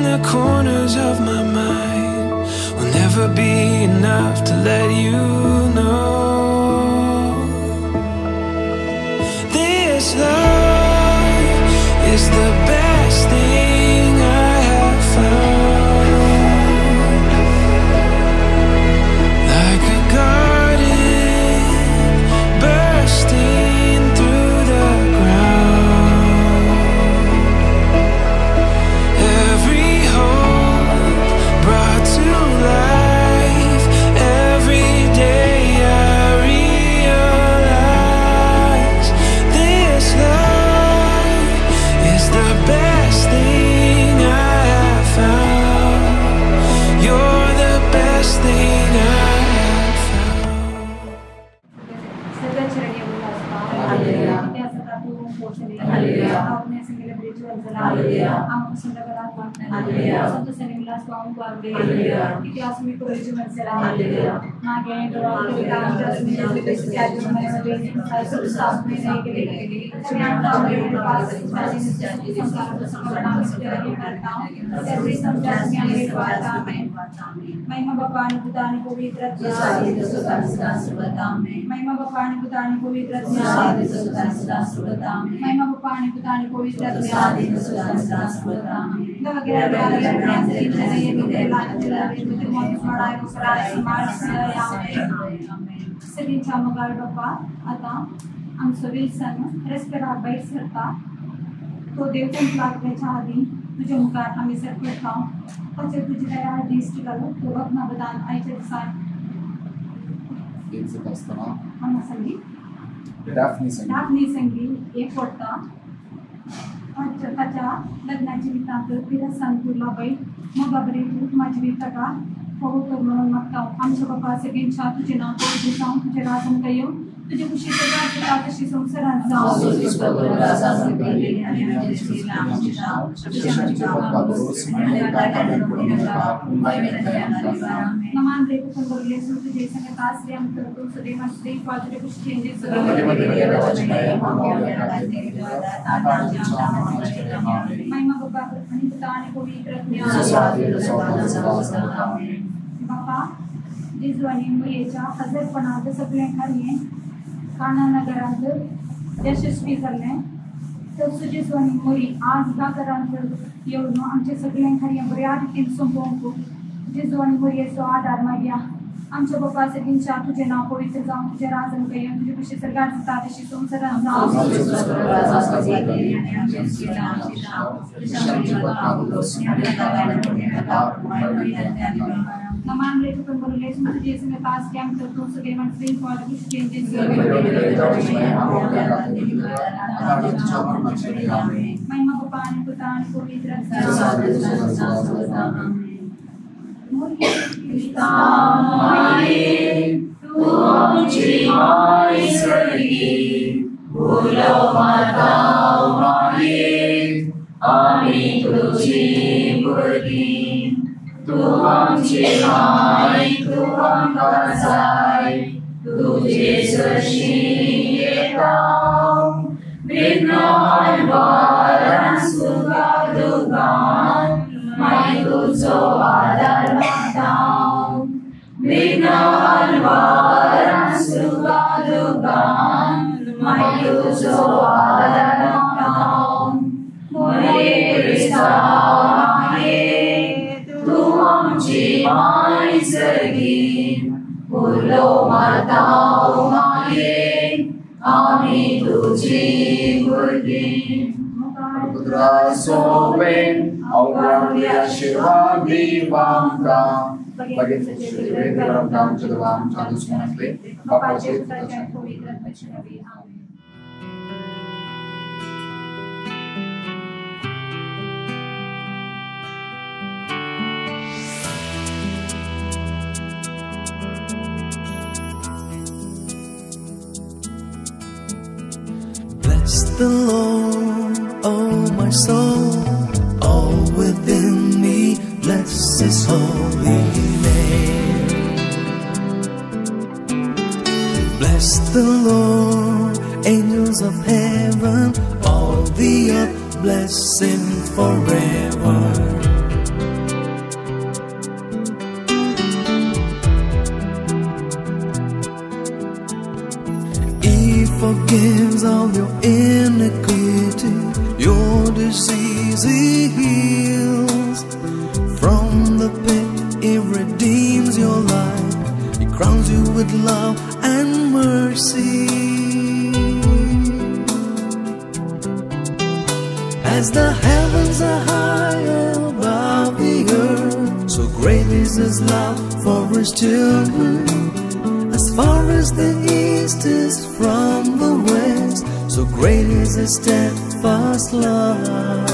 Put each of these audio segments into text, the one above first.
the corners of my mind will never be enough to let you know. This love is the best thing I have found. Like a garden bursting through the ground. Every hope brought to life. Every day I realize this love is the best thing I have found. You're the best thing I have found. महिमा बापा ने पिता ने पवित्र महिमा बापा ने पिता ने पवित्र महिमा बापा ने पिता ने पवित्र सगळी चामगार बापा आता आमचं विल्सन रस्त्यावर बैठ सरता तो देव लागण्याच्या आधी तुझ्या मुखात आम्ही सरकत आहोत पचे तुझी दया दिसती करू तो बघना बदान आयचे दिसाय एक असताना आम्हा संगी डाफनी संगी एक पडता त्याच्या लग्नाची वितांत तिला सांगूला बाई मग बरे तू माझी विता पवित्र म्हणून मागता आमच्या बापा सगळ्यांच्या तुझे नाव पवित्र जाऊन तुझे राजन कयो तुझे खुशी सगळ्या तशी संसारात जाऊन नमान देव संगले तुझे संगत आश्रय हम करतो सदैव मस्ती फादर कुछ चेंजेस महिमा बापा आणि पिता आणि पवित्र बापा जिजवानी मुलीच्या हजरपणात सगळे खरे काना नगरात यशस्वी करणे तर सुजिजवानी मुली आज ह्या घरात येऊन आमचे सगळे खरे बऱ्या रीतीने संपवून जिजवानी मुलीचा आधार माग्या आमच्या बापा सगळ्यांच्या तुझे नाव पवित्र जाऊन तुझे राजन कय तुझे खुशी सरकार तशी संसारात जाऊन नमान ले तो बोले तुझे इसमें पास क्या हम तो सके मन से फॉर कुछ चेंजेस महिमा बापा ने पिता ने पवित्र तू आमची माय तू आमकां जाय तुझे सशी येता विघ्न आडवारां सुखा दुखान माय तुजो आदार मागता विघ्न आडवारां सुखा दुखान माय तुजो आदार मागता मोरे क्रिस्ता माय सगळी फुलो माता माये आम्ही तुझी भुरगीं पुत्रा सोबेन अवघाडी आशीर्वाद दिवांका बगेन शिवेद करम चदवाम चादुस्मनले बापाचे पवित्र वचनवे आमेन. Bless the Lord, oh my soul, all within me, bless His holy name. Bless the Lord, angels of heaven, all the earth, bless Him forever. forgives all your iniquity, your disease He heals. From the pit He redeems your life, He crowns you with love and mercy. As the heavens are high above the earth, so great is His love for His children. As far as the east is from the west, so great is His steadfast love.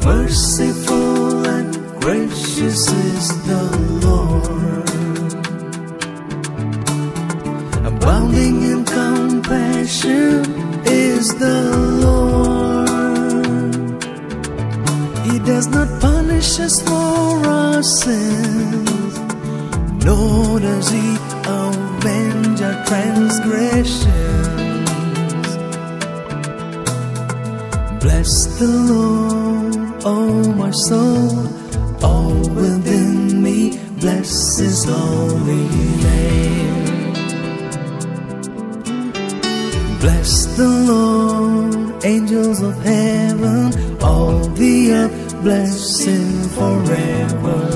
Merciful and gracious is the Lord, abounding in compassion is the Lord. He does not punish us for our sins, nor does He avenge our transgressions. Bless the Lord, oh my soul, all within me, bless His holy name. Bless the Lord, angels of heaven, all the earth, bless Him forever.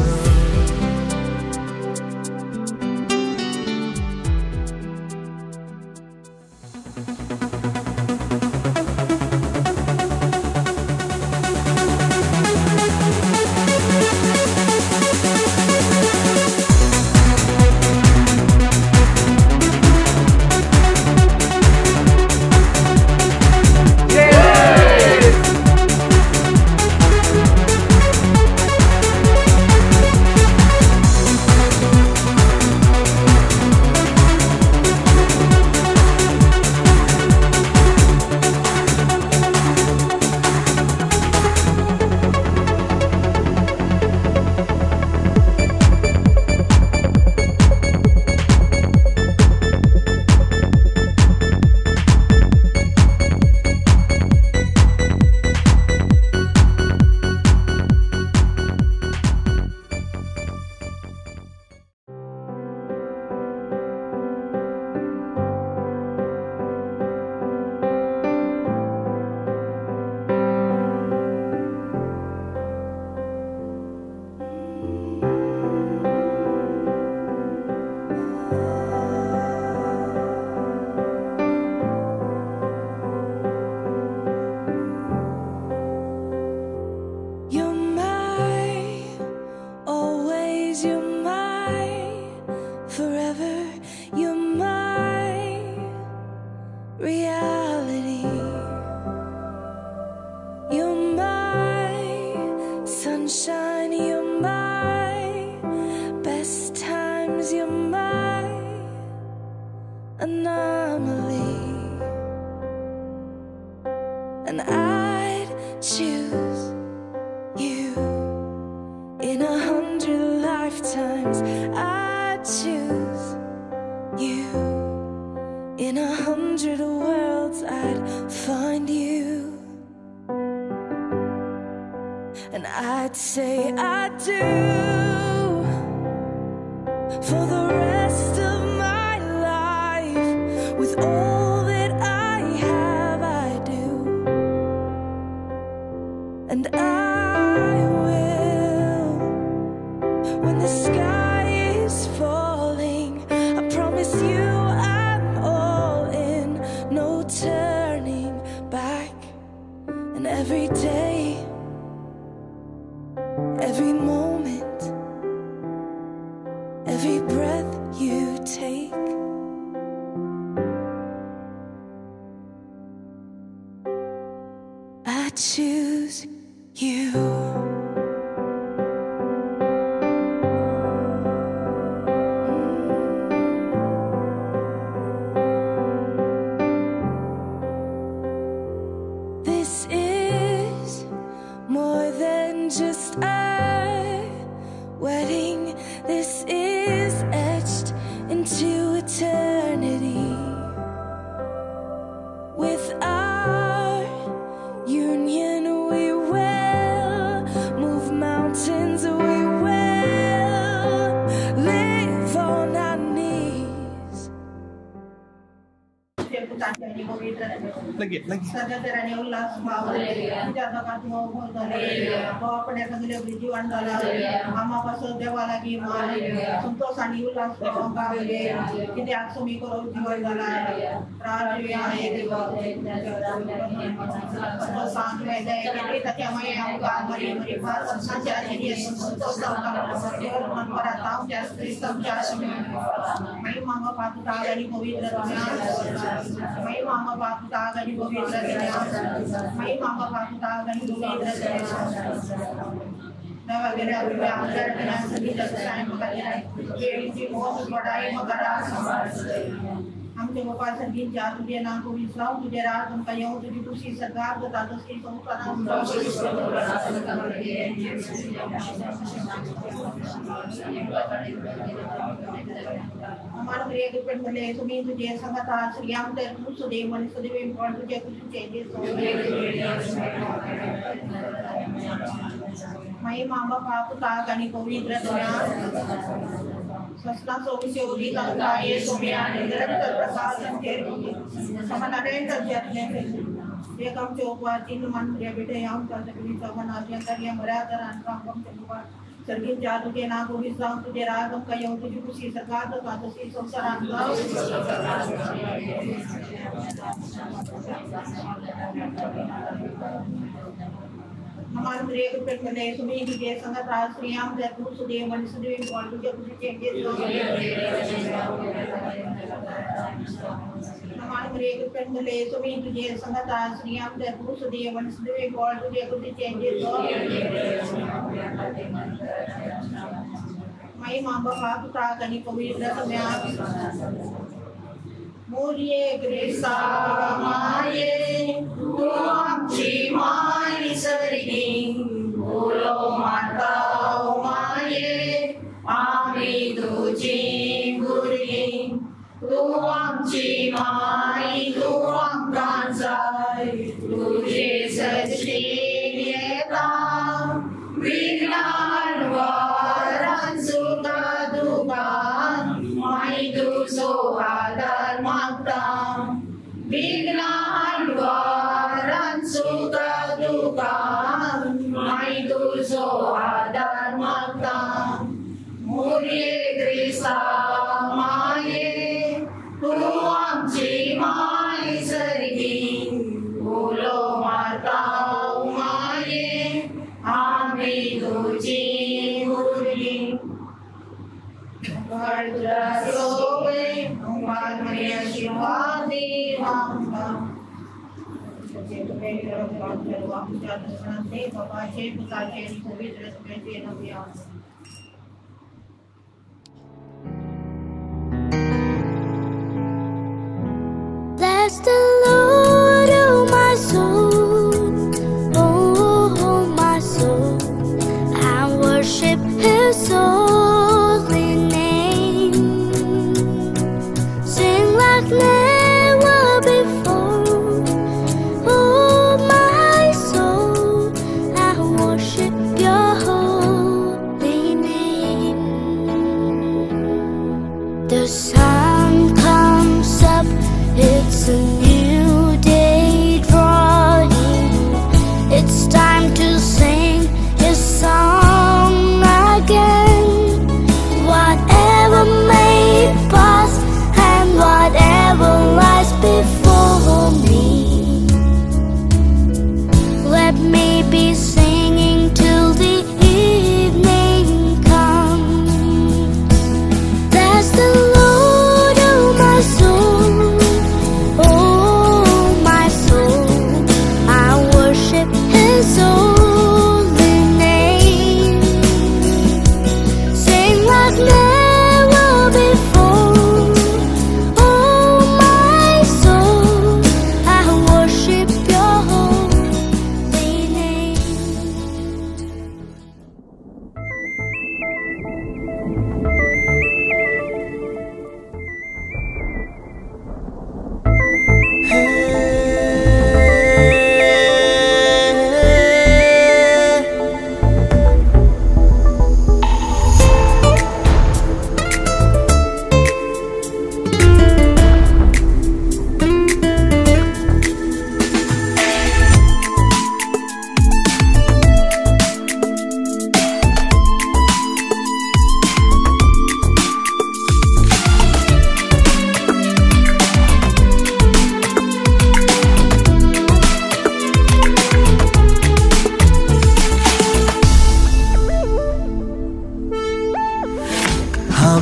And I'd choose you in 100 lifetimes. I'd choose you in 100 worlds. I'd find you, and I'd say I do for the rest of my life. With all that I have, I do, and I will. When the sky is falling, I promise you I'm all in, no turning back. And every day, every moment, every breath you take, I choose you. Tadi pemikiran Lagi. Saudara ulas bahwa jaga katu mau bahwa pendekar sudah berjuang dalam mama pasal dewa lagi mari untuk sani ulas bahwa kami kita aksumi kalau jual dalam raja yang untuk sampai dari kita cuma yang kami beribadah saja ini untuk sama orang pada tahu jadi Kristen jadi mai mama patu dari pemikiran mai mama patu dari Mai mama patu dan Nah, jadi aku yang dengan sedih dan sayang mengajar. Jadi mau berdaya mengajar. हम जब pass दिन जात दिए नाम को विश्राम तुझे रात हम कहीं तुझे खुशी सरकार बता दो सी तो करा हमारे प्रिय के पेट में तुम्हें तुझे संगत श्रीयाम तेरे कुछ सुदेव मन सुदेव इम्पोर्ट तुझे कुछ चेंजेस मैं माँ बाप आपको ताकनी को भी Sastra solusi uji tangga ye sumya nirantar prasad ter samanaren terjatne ye kam chokwa tin man ye bete yam kar takni saman ajantar ye maratar anram kam chokwa sargin jadu ke na ko visam tujhe ragam kayom tujhe kushi sarkar to kadasi samsaran ka हमारे प्रिय के पेट में तुम्हें की के संगत श्रीयाम जयपुर सुदेव मन Sudev import के कुछ changes हमारे प्रिय के पेट में तुम्हें तुझे संगत श्रीयाम जयपुर सुदेव मन सुदेव इम्पोर्ट के कुछ चेंजेस मैं मां बाप का कनी पवित्र में Mulie gresa maye tuam cimai sering ulo matau maye ami tu cimburing tuam cimai tuam kansai tuje sejiyeta vignan waran suka dukan mai tu sohadar maktam vignan waran suka dukan mai tu sohadar maktam mulie grisa maye tuam cimai sergin ulo matau maye ami tu cimburing Vardra sobe umat Maria Shivadi Mangka Jadi kita berdoa waktu jatuh nanti Bapa Cik Putra Cik Covid Resmeti Nabi Allah Bless the Lord, oh my soul, oh my soul, and worship His holy name. Sing like never before, oh my soul, and worship Your holy name. The sun comes up. It's a new day drawing. It's time to sing His song again. Whatever may pass and whatever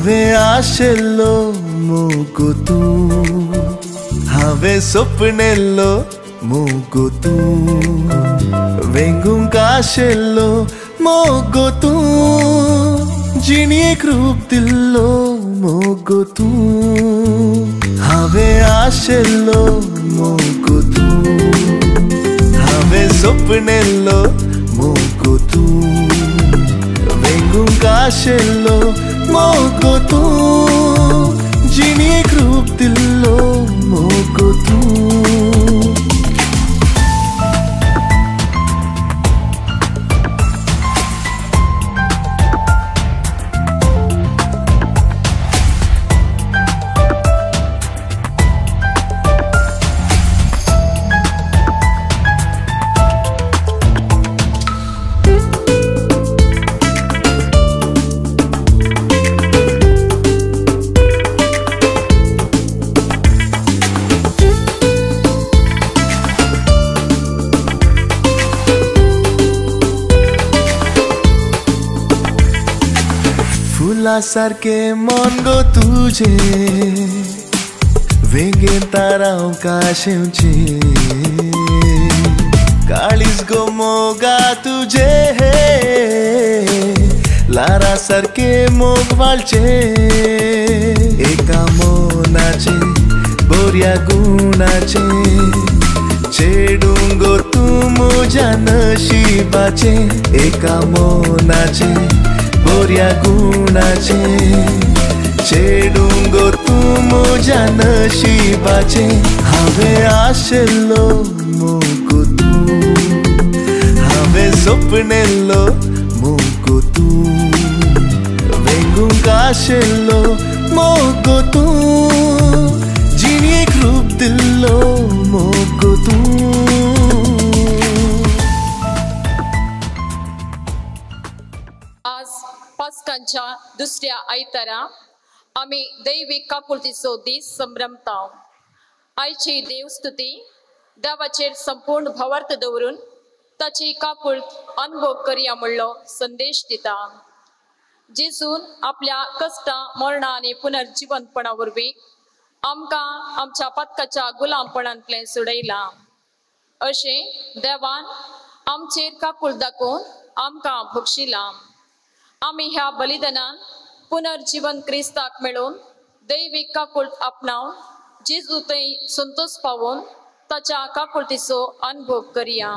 हांवें आशिल्लो मोगो तूं, हांवें सपनेल्लो मोगो तूं, वेंगूंक आशिल्लो मोगो तूं, जिणेक रूप दिल्लो मोगो तूं, हांवें आशिल्लो मोगो तूं, हांवें सपनेल्लो मोगो तूं, वेंगूंक आशिल्लो मोगो तूं, जिणेक रूप दिल्लो मोगो तूं. फुलासारके मन गो तुझे, वेंगेन ताराव काशेवचे, काळीज गो मोगा तुझे, लारा सारके मोग वाळचे, एका मोनाचे बोऱ्या गुणाचे, चेडूंक गो तूं म्हज्या नशिबाचे, एका मोनाचे बोऱ्या गुणाचे, चेडूंक गो तूं म्हज्या नशिबाचे, हांवें आशिल्लो मोगो तूं, हांवें सपनेल्लो मोगो तूं, वेंगूंक आशिल्लो मोगो तूं, जिणेक रूप दिल्लो मोगो तूं. पास्कांच्या दुसऱ्या आयतारा आमी दैवीक काकुळतीचो दीस संभ्रमता. आयची देवस्तुती देवाचेर संपूर्ण भावार्थ दवरून ताची काकुळत अनुभव करया म्हणलो संदेश दिता. जेजून आपल्या कष्टां मरणा आनी पुनर्जीवनपणा वरवीं आमकां आमच्या पातकाच्या गुलामपणांतले सोडयला. अशें देवान आमचेर काकुळ दाखोवन आमकां बक्षिला. आमी ह्या बलिदानान पुनर्जीवन क्रिस्ताक मेळोवन दैवीक काकुळत आपणावन जेजू थंय संतोष पावोवन ताच्या काकुळतीचो अनुभव करया.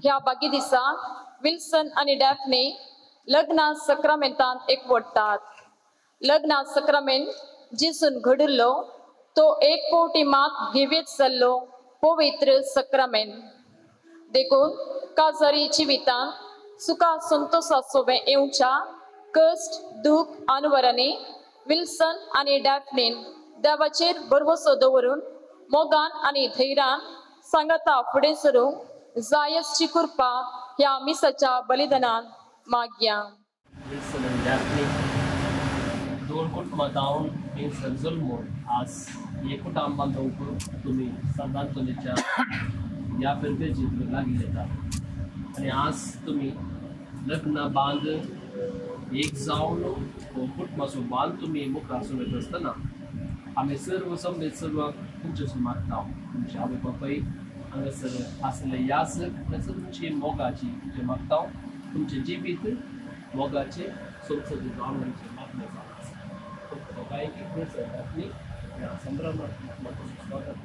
ह्या बागी दिसा विल्सन आनी डॅफ्ने लग्ना सक्रामेंतांत एकवटतात. लग्ना सक्रामेंत जेजून घडिल्लो तो एक पोवटी मात घेवेत जाल्लो पवित्र सक्रामेंत. देखून काजारी जिवितांत सुखा संतोषा सोबे येवच्या कष्ट दूख अनुभवांनी विल्सन आनी डॅफ्नेन देवाचेर भरवसो दवरून मोगान आनी धैर्यान सांगाता फुडें सरूंक जायसची कृपा ह्या मिसाच्या बलिदानान मागया. विल्सन आनी डॅफ्ने दोन कुटुंबां जावन थंयसर जल्मून आज एकूटां बांदूंक तुमी सांतांतोनीच्या ह्या पिरपेचेर लागीं येतात आनी आज तुमी लग्न बांद एक जावन कुटुंबाचो बांद तुमी मुखार सोडत आसतना आमी सर्व संमेत सर्वांक तुमचेसून मागता. तुमचे आवय बापाय हांगासर आसले यासक तुमची मोगाची तुमचे मागता. तुमचे जिवीत मोगाचे संसदी जावनाचे मागणे जावं. काय की संभ्रमात स्वागत.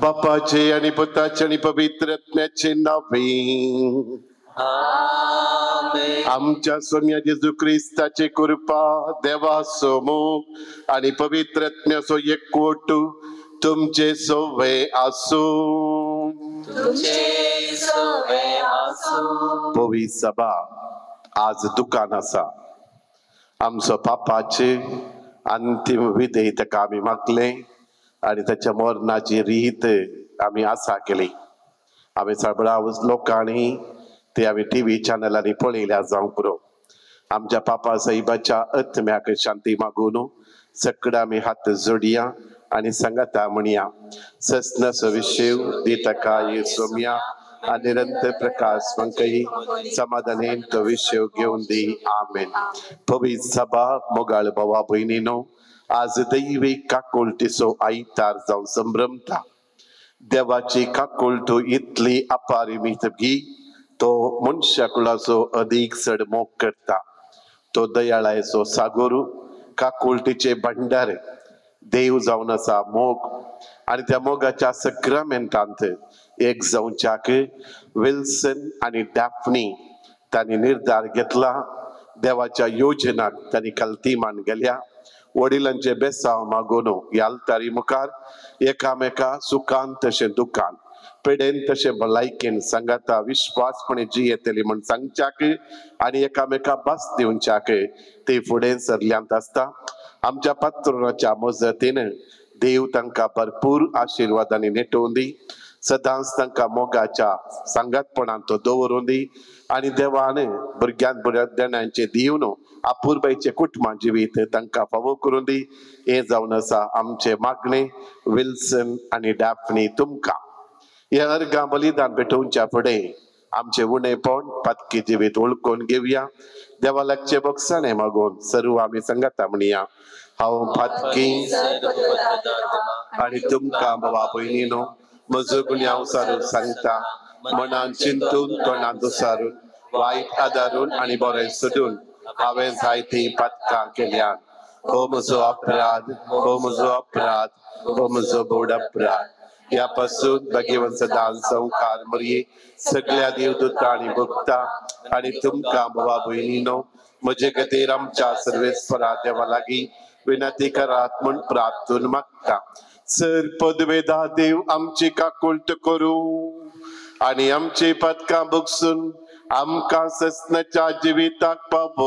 बापाचे आणि पुताचे आणि पवित्र आत्म्याचे नावे आमेन. आमच्या सोम्या जेजू क्रिस्ताची कृपा, देवाचो मोग आणि पवित्रत्म्याचो एकवट तुमचे सोवे आसूं. तुमचे सोवे आसूं. पवी सभा आज दुकान आसा. आमचो पापाचे अंतिम विधी ताका आमी मागले आणि त्याच्या मरणाची रीत आमी आसा केली. आमी सगळ्या लोकांनी ते आमी टीव्ही चॅनलांनी पळयल्या जावं पुरो. आमच्या पापा साहेबाच्या आत्म्याक शांती मागून सगळ्या आमी हात जोडया आणि सांगता म्हणया, सस्नस विषय दितका येसोम्या निरंतर प्रकाश मंकई समाधानेन तो विषय घेऊन दी. आमेन. पवित्र सभा मोगाळ भावा बहिणीनो, आज दैविक काकुळटीचो आयतार जावन संभ्रमता. देवाची काकुळट इतली अपारिमितगी तो मनशाकुळाचो अदीक चड मोग करता. तो दयाळायचो सागोरू, काकुळटीचे भंडार देव जावन आसा मोग. आणि त्या मोगाच्या सक्रामेंटांत एक जावच्याक विल्सन आणि डॅफ्नी तांणी निर्धार घेतला. देवाच्या योजनाक तांणी कल्तीमान गेल्या. वडिलांचे बेसाव मागून ह्या आल्तारी मुखार एकामेका सुखान तशें दुखान, पिडेन तशें भलायकेन सांगाता विश्वासपणे जियेतली म्हण सांगच्याक आणि एकामेका बस दिवच्याक ते फुडें सरल्यांत आसता. आमच्या पात्रोनाच्या मजतीन देव तांकां भरपूर आशिर्वादांनी नेटोवन दी. सदांच तांकां मोगाच्या सांगातपणान तो दवरून दी. आणि देवान भुरग्यांक देण्याचे दिवन अपुरबाईचे कुटुंबा जिवीत तांकां फावो करून दी. हे जावन आसा आमचे मागणे विल्सन आणि डॅफ्नी तुमकां. ह्या अर्गां बलिदान भेटोवच्या फुडें आमचे उणेपण पत्की जिवीत ओळखून घेवया. देवा लागचे बक्षाणे मागून सर्व आमी सांगता म्हणया, हांव पत्की आणि तुमकां भावा भयणीनो म्हजो गुन्यांव सारून सांगता. मनान चिंतून तोंडान दुसारून वायट आदारून आणि बरें सोडून हांवें जायतीं पथकां केल्यान. हो म्हजो अपराध, हो म्हजो अपराध, हो म्हजो बोड अपराध. ह्या पासून भगवंत सदां संवकार मरये सगळ्या देवदूतां आणि भक्तां आणि तुमकां भावा भयणीनो म्हजे खातीर आमच्या सर्वेस्परा देवा लागीं विनंती करात म्हूण प्रार्थून मागता. सर पदवेदा देव आमची काकुळट करूं आणि आमची पथकां बगसून आमकां सस्नाच्या जिविताक पावो.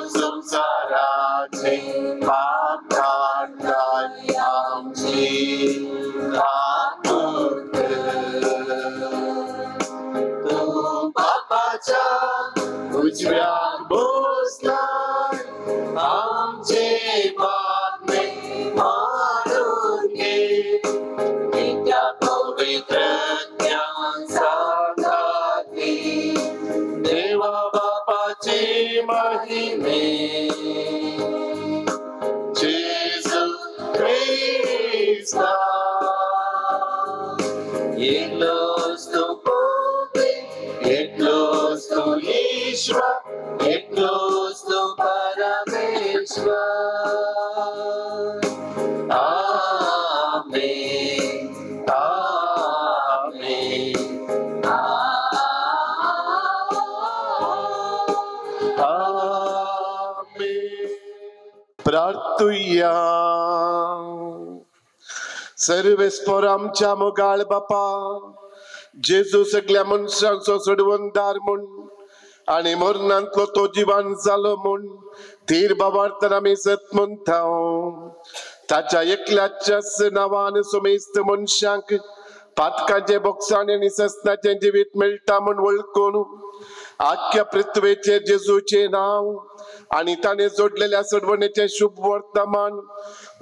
संसाराचे पाप उजव्याक बसलाय आमचे पापे मारून घे त्या पवित्र ज्ञान सांगाती देवा बापाचे महिमे जेसू ख्रिस्ता एकलोच तू पवित्र एकलोच तू ईश्वर एकलोच तू परमेश्वर आमेन आमेन आमेन प्रार्थुया सर्वेस्पर आमच्या मोगाळ बापा जेजू सगळ्या मनशांचो सोडवणदार म्हूण आनी मरणांतलो तो जिवान जालो म्हूण थीर बाबार्थन आमी सत म्हणटा ताच्या एकल्याच्याच नांवान समेस्त मनशांक पातकाचे बोगसाण आनी ससनाचे जिवीत मेळटा म्हूण वळखून आख्या पृथ्वीचेर जेजूचे नांव आनी ताणे जोडलेल्या सडवणेचे शुभ वर्तमान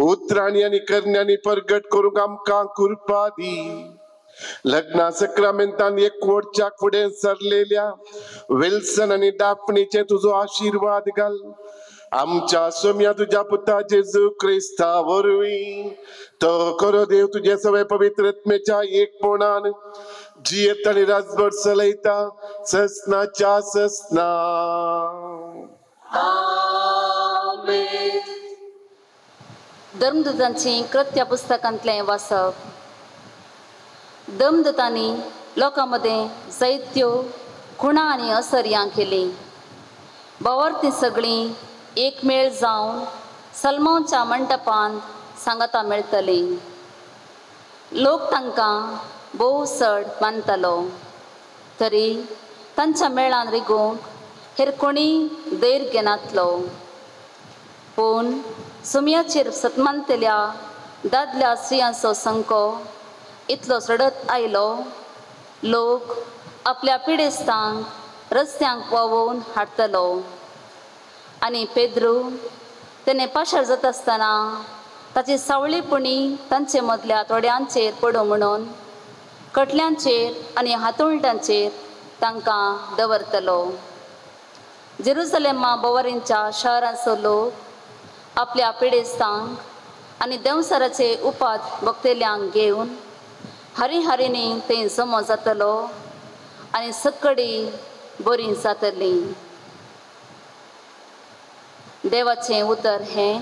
उतरांनी आनी करण्यांनी प्रगट करूंक आमकां कृपा दी लग्ना सक्रामेंतान एकवटच्या फुडें सरलेल्या विल्सन आनी डाफणीचे तुजो आशीर्वाद घाल आमच्या सोम्या तुझ्या पुता जेजू क्रिस्ता वरवीं तो खरो देव तुझे सगळे पवित्र आत्मेच्या एकपणान जियेत आनी राजभर चलयता ससनाच्या ससना धर्मदूतांची कृत्य पुस्तकांतले वाचप धर्मदूतांनी लोकांमध्ये जायत्यो खुणां आनी असर्यां केली बावर्ती सगळीं एकमेळ जावन सलमोनच्या मंटपांत सांगता मेळटली लोक तांकां भोव चड मानतालो तरी तांच्या मेळान रिगूंक हेर कोणी धैर्य घेनातलो पूण सुमयाचेर सतमानतेल्या दादल्या स्त्रियांचो संको इतलो चडत आयलो लोक आपल्या पिडेस्तांक रस्त्यांक वावोवन हाडटलो आनी पेद्रू तेणे पाशार जाता आसतना ताची सावळीपणी तांचे मदल्या थोड्यांचेर पडो म्हणून कटल्यांचेर आनी हातोळट्यांचेर तांकां दवरतलो जेरुसलेमा बोवारींच्या शारांचो लोक आपल्या पिडेस्तांक आनी देवसराचे उपाद भक्तेल्यांक घेवन हरिहरिणी थंय जमो जातलो आनी सक्कडी बरी जातली देवाचें उतर हें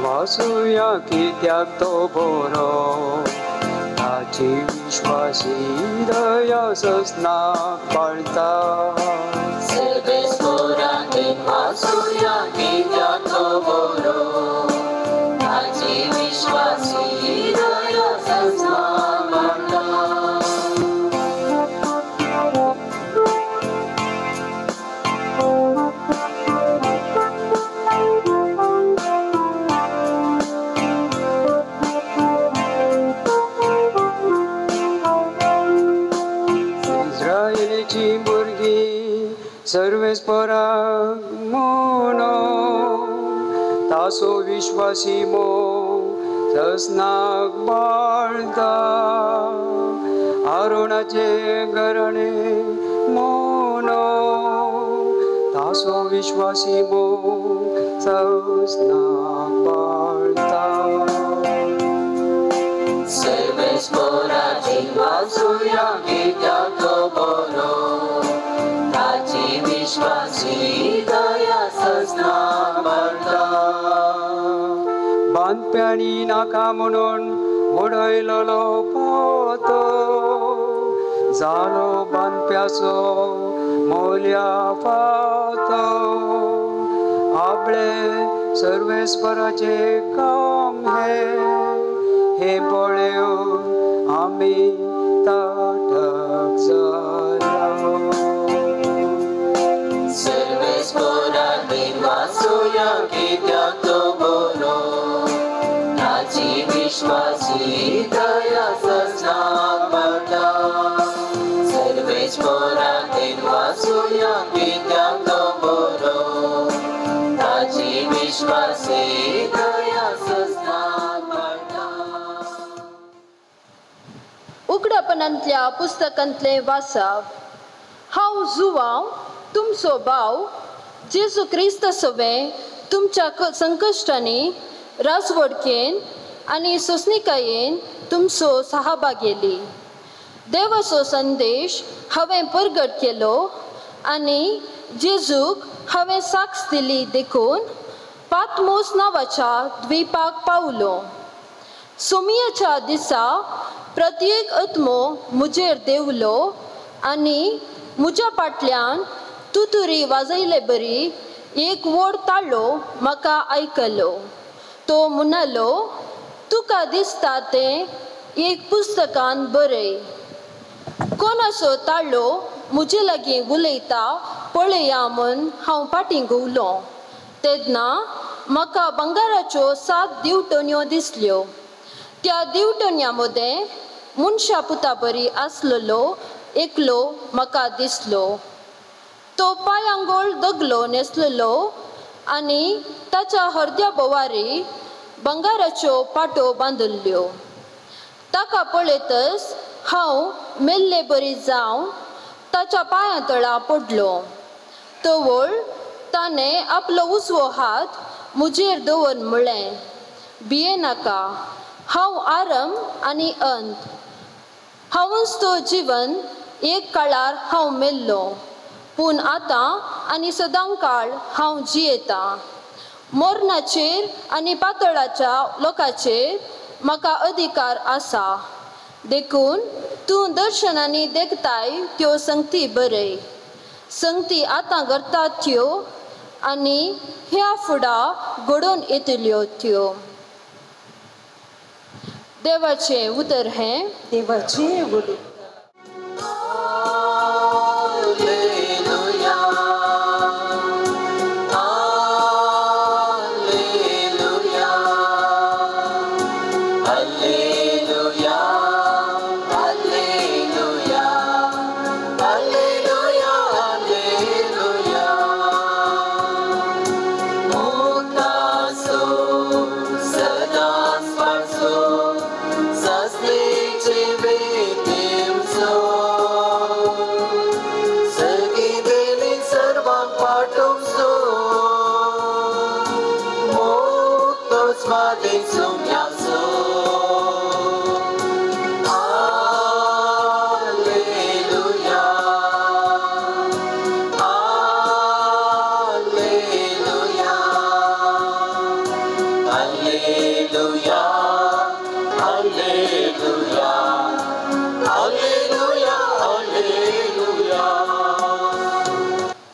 वाचूया कित्याक तो बरो ताची विश्वासी दया ससनाक पाळटा वाचूया कित्याक तो बरो ताची विश्वासी दया ससनाक पाळटा सर्वेस्पराक म्हणो तासो विश्वासी मोग ससनाक बाळटा आरोणाचे घराणे म्हणो तासो विश्वासी मोग ससनाक बाळटा सर्वेस्पराची वाचूया कित्याक तो बरो ताची विश्वासी दया ससनाक पाळटा बांदप्यांनी नाका म्हणून वडयलोलो पोतो जालो बांदप्याचो मोल्या पावतो आपले सर्वेस्पराचे काम हे पळयोन आमी ताटक जालो कित्याक तो बरो ताची विश्वासी दया सजनाक पडटा सर्वेच पोरांतेन वाचुया कित्याक तो बरो ताची विश्वासी दया सजनाक पडटा. उगडपणांतल्या पुस्तकांतले वाचप. हांव जुवांव तुमचो भाव जेजू क्रिस्त सवे तुमच्या संकश्टांनी राजवडकेन आनी सोंसणिकायेन तुमचो सहभागेली. देवाचो संदेश हांवें परगट केलो आनी जेजूक हांवें साक्ष दिली देखून पातमोस नांवाच्या द्वीपाक पावलो. सोमियाच्या दिसा प्रत्येक आत्मो मुजेर देवलो आनी म्हज्या फाटल्यान तुतुरी वाजयले बरी एक व्हड ताळो म्हाका आयकलो. तो म्हणलो, तुका दिसता तें एक पुस्तकान बरय. कोणाचो ताळो म्हजे लागीं उलयता पळया म्हूण हांव फाटीं घुंवलो. तेन्ना म्हाका बंगाराच्यो 7 दिवटण्यो दिसल्यो. त्या दिवटण्यां मदें मनशा पुता बरी आसलेलो एकलो म्हाका दिसलो. तो पांयांगोळ दगलो न्हेसलेलो आनी ताच्या हरद्या बोवारी बंगाराच्यो पाटो बांदिल्ल्यो. ताका पळयतच हांव मेल्ले बरी जावन ताच्या पांयां तळा पडलो. तवळ ताणें आपलो उजवो हात म्हजेर दवर म्हळें, भियेनाका, हांव आरंभ आनी अंत. हांवूच तो जीवन. एक काळार हांव मेल्लो पूण आतां आनी सदां काळ हांव जियेता. मरणाचेर आनी पातळाच्या लोकांचेर म्हाका अधिकार आसा. देखून तूं दर्शनांनी देखताय त्यो संगती बरय. संगती आतां करतात त्यो आनी ह्या फुडां घडोवन येतल्यो त्यो. देवाचें उतर हें. देवाचें उतर.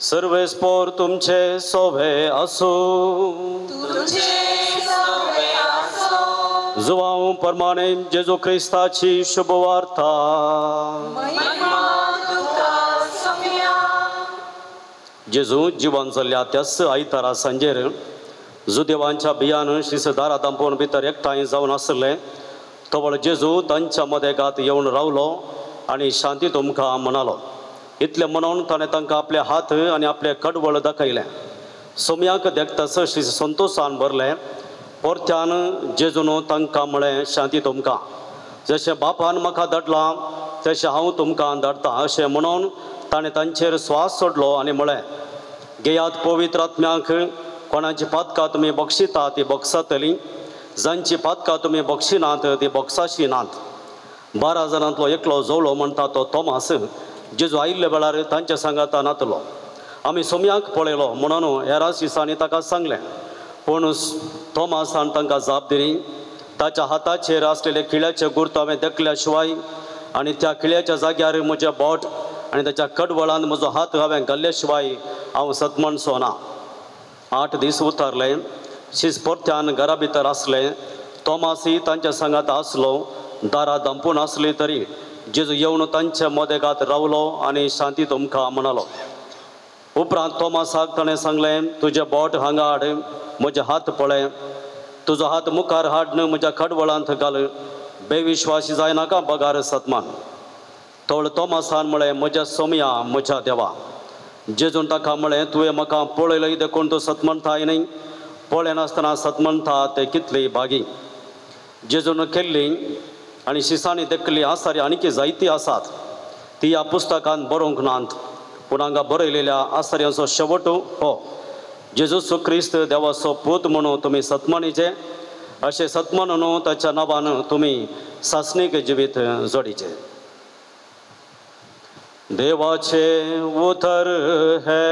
सर्वेस्पोर तुमचे सोभे असो. जुवांव परमाणे जेजू क्रिस्ताची शुभवार्ता. जेजू जिवन जाल्ल्या त्याच आयतारा सांजेर जुदेवांच्या बियान श्रीसदारा दांपोवन भितर एकठांय जावन आसले. तवळ जेजू तांच्या मदेगात येवन रावलो आनी शांती तुमकां म्हणालो. इतलें म्हणून ताणें तांकां आपले हात आनी आपले कडवळ दाखयले. सोम्याक देखतास श्री संतोशान भरले. परत्यान जेजून तांकां म्हळें, शांती तुमकां. जशें बापान म्हाका धाडला तशें हांव तुमकां धाडटां. अशें म्हणून ताणें तांचेर स्वास सोडलो आनी म्हळें, घेयात पवित्र आत्म्याक. कोणाची पातकां तुमी बक्षिता ती बक्षतली, जांची पातकां तुमी बक्षिनात ती बक्षाशिनात. 12 जाणांतलो एकलो जोळो म्हणटा तो तोमास जेजू आयिल्ल्या वेळार तांच्या सांगात नातलो. आमी सोम्याक पळयलो म्हणून हेरां शिसांनी ताका सांगलें. पूण तोमासान तांकां जाप दिली, ताच्या हाताचेर आसलेले खिळ्याचे गुर्त हांवें देखल्या शिवाय आनी त्या खिळ्याच्या जाग्यार म्हजें बोट आनी ताच्या कडवळान म्हजो हात हांवें घाल्ल्या शिवाय हांव सतमणसो ना. 8 दीस उतारले. शीस परत्यान घरा भितर आसले. तोमासी तांच्या सांगात आसलो. दारां धांपून आसली तरी जेजू येवन तांच्या मदेगात रावलो आनी शांती तुमकां म्हणालो. उपरांत तोमासाक ताणें सांगलें, तुजें बोट हांगा हाड, म्हजे हात पळय, तुजो हात मुखार हाड न्हय म्हज्या खडवळांत घाल, बेविश्वासी जायनाका बगार सतमान. तोळ तोमासान म्हळें, म्हज्या सोमया म्हज्या देवा. जेजून ताका म्हळें, तुवें म्हाका पळयलय देखून तूं सतमणताय न्हय, पळय नासतना सतमणता ते कितली बागी. जेजून केल्ली आनी शिसांनी देखली आसारी आनीक जायती आसात, ती ह्या पुस्तकांत बरोवंक नात. पूण हांगा बरयलेल्या आसाऱ्यांचो शेवट हो, जेजूस क्रिस्त देवाचो पूत म्हणून तुमी सतमणीचे, अशें सतमण न्हू ताच्या नांवान तुमी सासणीक जिवीत जोडीचे. देवाचे उतर है